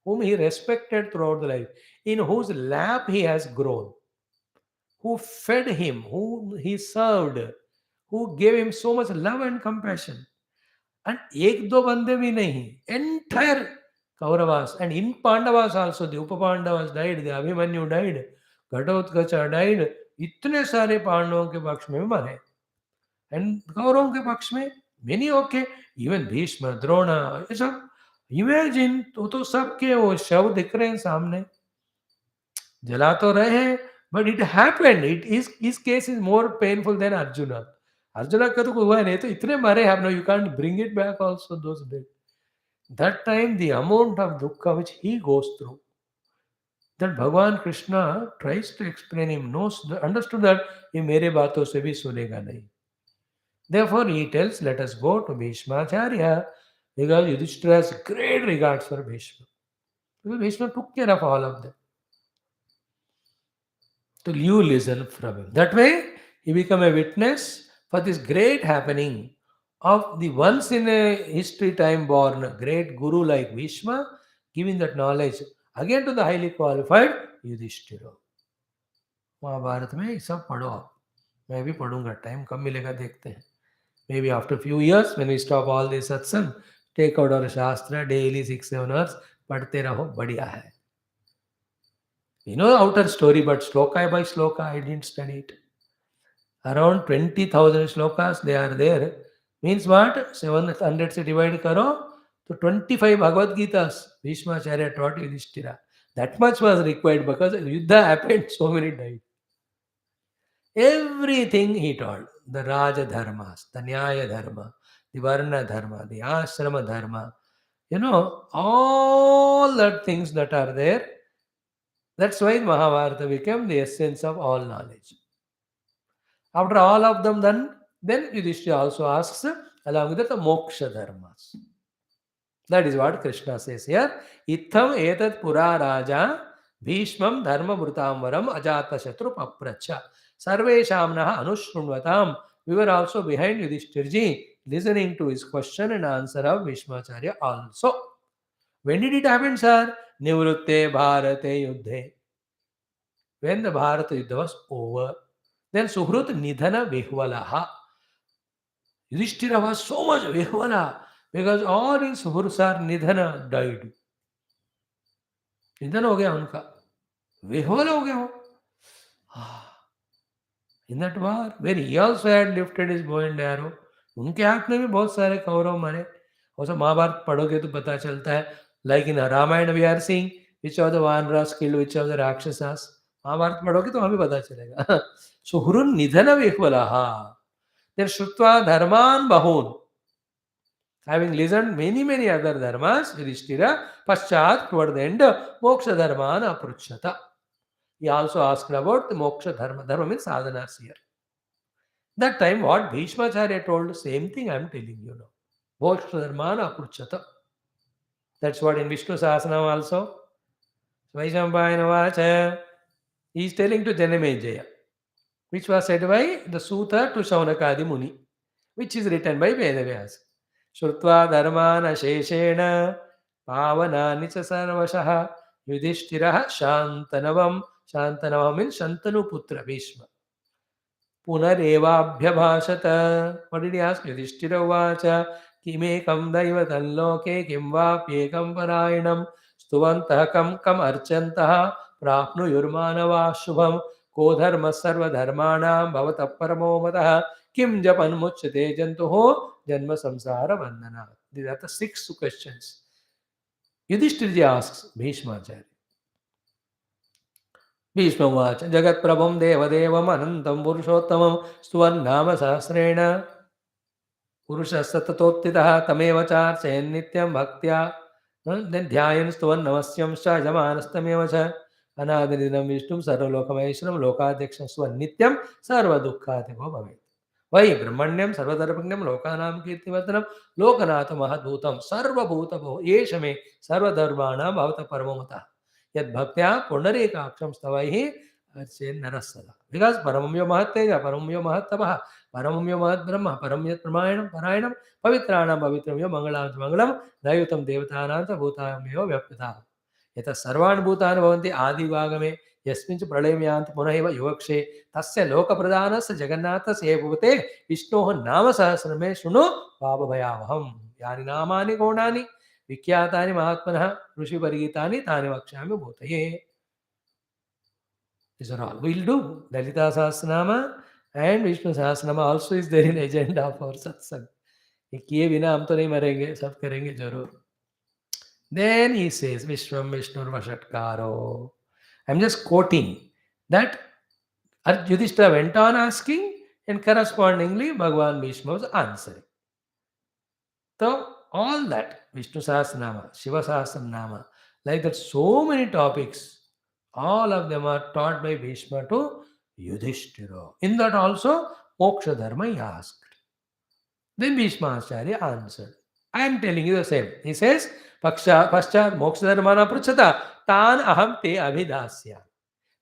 whom he respected throughout the life, in whose lap he has grown, who fed him, whom he served, who gave him so much love and compassion. And ek do bande bhi nahi, entire Kauravas, and in Pandavas also, the Upapandavas died, the Abhimanyu died, Ghatotkacha died, इतने सारे पांडवों के पक्ष में मरे, and कौरवों के पक्ष में many okay, even Bhishma, Drona, ये सब imagine, तो सबके वो शव दिख रहे हैं सामने, जला तो रहे हैं, but it happened. His case is more painful than Arjuna. Arjuna का तो कोई हुआ नहीं, तो इतने मरे have no, you can't bring it back also those days. That time the amount of dukkha which he goes through, that Bhagavan Krishna tries to explain him, knows, understood that ये मेरे बातों से भी सुनेगा नहीं. Therefore he tells, let us go to Bhishmacharya, because Yudhishthira has great regards for Bhishma. Because Bhishma took care of all of them. So you listen from him. That way he become a witness for this great happening of the once in a history time born great guru like Bhishma, giving that knowledge again to the highly qualified Yudhishthira. Mahabharat में ये सब पढ़ो आप, मैं भी पढ़ूंगा, time कम मिलेगा देखते हैं. Maybe after a few years when we stop all this satsang, take out our shastra daily 6-7 hours, पढ़ते रहो, बढ़िया है. You know outer story, but sloka by sloka I didn't study it. Around 20,000 slokas they are there. Means what? 700 se divide karo, so 25 Bhagavad Gitas Bhishmacharya taught Yudhishthira. That much was required, because Yuddha happened, so many died. Everything he taught, the Raja Dharmas, the Nyaya Dharma, the Varna Dharma, the Ashrama Dharma, all the things that are there. That's why Mahabharata became the essence of all knowledge. After all of them done, then Yudhishthira also asks, along with that, the moksha dharmas. That is what Krishna says here. Itham etat pura raja bhishmam dharma mrutamvaram ajata shatru papracha sarvesham naha anushrunvatam. We were also behind Yudhishthirji. listening to his question and answer of Bhishmacharya also. When did it happen, sir? Nivrutte Bharate Yuddhe. When the Bharata Yuddha was over. Then Suhrut Nidhana Vihvalaha. Yudhishthira was so much Vihvala because all his Suhrus are Nidhana died. निधन हो गया उनका, विह्वल हो गया वो. In that war, where he also had lifted his bow and arrow, उनके हाथ में भी बहुत सारे कौरव मरे. और सब महाभारत पढ़ोगे तो पता चलता है. Like in Ramayana we are seeing which of the Vanaras killed which of the Rakshasas. Mahabharat पढ़ोगे तो हमें पता चलेगा. सुहृन् निधन विह्वलः. Then Shrutva Dharman Bahun. Having listened many other dharmas, Yudhishthira, Paschat, toward the end, Moksha Dharmana Apruchata. He also asked about the Moksha Dharma. Dharma means sadhanas here. That time, what Bhishmacharya told, same thing I am telling you now. Moksha Dharmana Apruchata. That's what in Vishnu Sahasranam also. Vaishampayana Vacha. He is telling to Janamejaya, which was said by the Sutta to Shaunakadi Muni, which is written by Vedavyasa. Shrutva dharmana sheshena pavanani cha sarvashah yudhishthirah shantanavam. Shantanavam means Shantanu Putra Bhishma. Punarevabhyabhashata. What did he ask? Yudhishthira vacha kimekam daivatam loke kim vapyekam parayinam stuvantah kam archantah prapnu yurmanava shubham ko dharma sarva dharmanam bhavata paramo matah kim japan muchyate jantuho janma samsara bandhana. These are the 6 questions. Yudhishthira asks Bhishmacharya. Bhishma vacha jagat prabham devadevam anantam purushottamam stuvannama sahasrena purusha satatottitah tameva charchayan nityam bhaktya. Then dhyayan stuvan namasyam sha jamanastameva cha anadinidam vishtum sarvalokamayeshram lokadhyaksham stuvan nityam sarva dukkhatiko bhavet. Vai brahmanyam sarvadarpanyam lokanam kirtivartanam lokanath mahadbhutam sarvabhutabho yeshame sarvadharmanam bhavata paramamata yad bhaktya pundarekaksham stavaihi archen narasada. Because paramamyo mahatteja paramamyo mahattapah paramamyo mahat brahma paramyat pramayam parayam pavitranam pavitramyo mangalam mangalam dayutam devatanam bhutamyo vyapyata yata sarvan bhutan bhavanti adi vagame यस्मिंच प्रलयम्यान्त पुनः एव युवक्षे तस्य लोकप्रधानस्य जगन्नाथस्य भूते विष्णोः नाम सहस्रमे शृणु पापभयावहम्. यानि नामानि गौणानि विख्यातानि महात्मनः ऋषिपरिगीतानि तानि वक्ष्यामि भूतये. These are all we'll do. Lalita Sahasranama and Vishnu Sahasranama also is there in agenda for satsang. ये किए बिना हम तो नहीं मरेंगे, सब करेंगे जरूर. Then he says Vishwam Vishnur Vashatkaro. I'm just quoting that Yudhishthira went on asking and correspondingly Bhagavan Bhishma was answering. So all that Vishnu Sahasranama, Shiva Sahasranama, like that so many topics, all of them are taught by Bhishma to Yudhishthira. In that also Moksha Dharma he asked. Then Bhishma Acharya answered. I am telling you the same. He says, Paschat Moksha Dharmana Pruchata Tan Aham Te Abhidasya.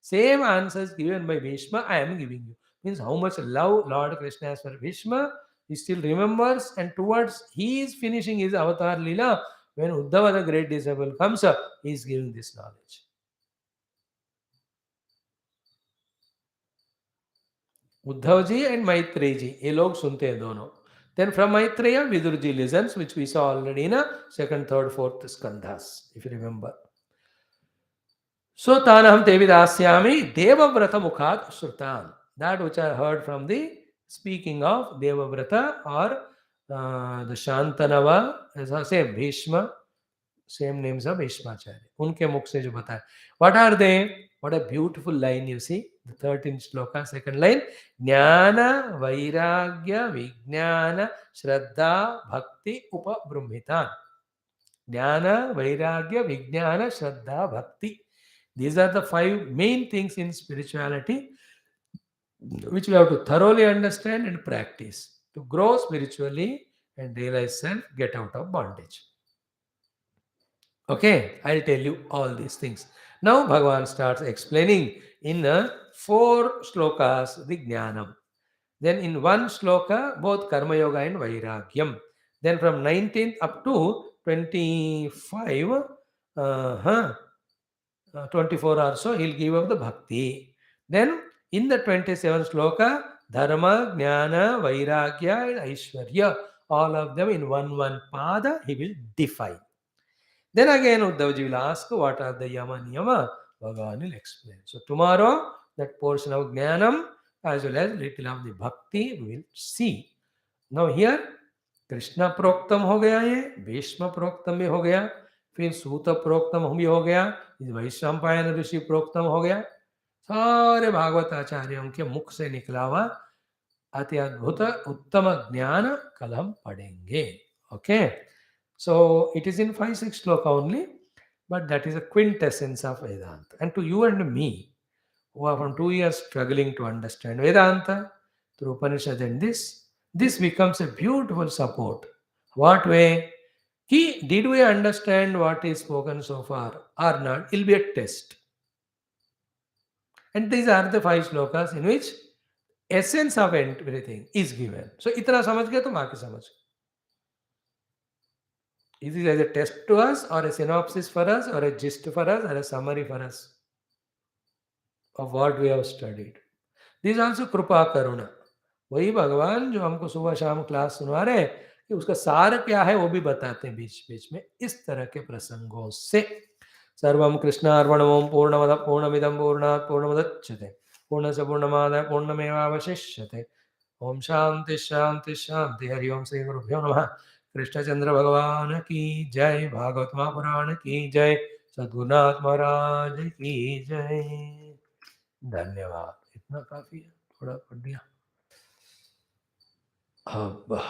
Same answers given by Bhishma, I am giving you. Means how much love Lord Krishna has for Bhishma, he still remembers, and towards he is finishing his avatar lila. When Uddhava, the great disciple, comes up, he is giving this knowledge. Uddhav ji and Maitreya ji, ये लोग सुनते हैं दोनों. Then from Maitreya, Vidur ji listens, which we saw already in a 2nd, 3rd, 4th skandhas, if you remember. So Tanaham Devidasyami Devavrata Mukhat Shrutan. That which I heard from the speaking of Devavrata or the Shantanava, same Bhishma, same names of Bhishmacharya. Unke mukh se jo bataya. What are they? What a beautiful line you see. The 13th shloka, 2nd line. Jnana, Vairagya, Vijnana, Shraddha, Bhakti, Upabrahmitan. Jnana, Vairagya, Vijnana, Shraddha, Bhakti. These are the 5 main things in spirituality which we have to thoroughly understand and practice to grow spiritually and realize self, get out of bondage. Okay, I'll tell you all these things. Now Bhagavan starts explaining in 4 shlokas the Jnanam. Then in one sloka, both Karma Yoga and Vairagyam. Then from 19th up to 25, 24 or so, he'll give up the Bhakti. Then in the 27th sloka, Dharma, Jnana, Vairagya, and Aishwarya, all of them in one pada, he will define. Then again, Uddhavaji will ask, what are the Yama Niyama? Bhagavan will explain. So tomorrow, that portion of Jnanam as well as little of the Bhakti we will see. Now here, Krishna प्रोक्तम हो गया, ये भीष्म प्रोक्तम भी हो गया, फिर सूत प्रोक्तम भी हो गया, वैशंपायन ऋषि प्रोक्तम हो गया. सारे भागवत आचार्यों के मुख से निकला हुआ अति अद्भुत उत्तम ज्ञान कल हम पढ़ेंगे. Okay, so it is in 5-6 sloka only, but that is a quintessence of Vedanta. And to you and me, who are from 2 years struggling to understand Vedanta through Upanishad and this becomes a beautiful support. What way? Did we understand what is spoken so far or not? It will be a test. And these are the 5 slokas in which essence of everything is given. So, itna samajh gaya to baaki samajh. Is it as a test to us, or a synopsis for us, or a gist for us, or a summary for us of what we have studied? This is also Krupa Karuna. वही भगवान जो हमको सुबह शाम class सुनवा रहे हैं कि उसका सार क्या है वो भी बताते हैं बीच बीच में इस तरह के प्रसंगों से. सर्वं कृष्णार्पणमं पूर्णमद पूर्णमिदं पूर्णात् पूर्णमुदच्यते पूर्णस्य पूर्णमादाय पूर्णमेवावशिष्यते. ओम शांति शांति शांति. हरि ओम. श्री गुरुभ्यो नमः. कृष्णचंद्र भगवान की जय. भागवत महापुराण की जय. सद्गुरुनाथ महाराज की जय. धन्यवाद. इतना काफी है, थोड़ा पढ़ दिया. अब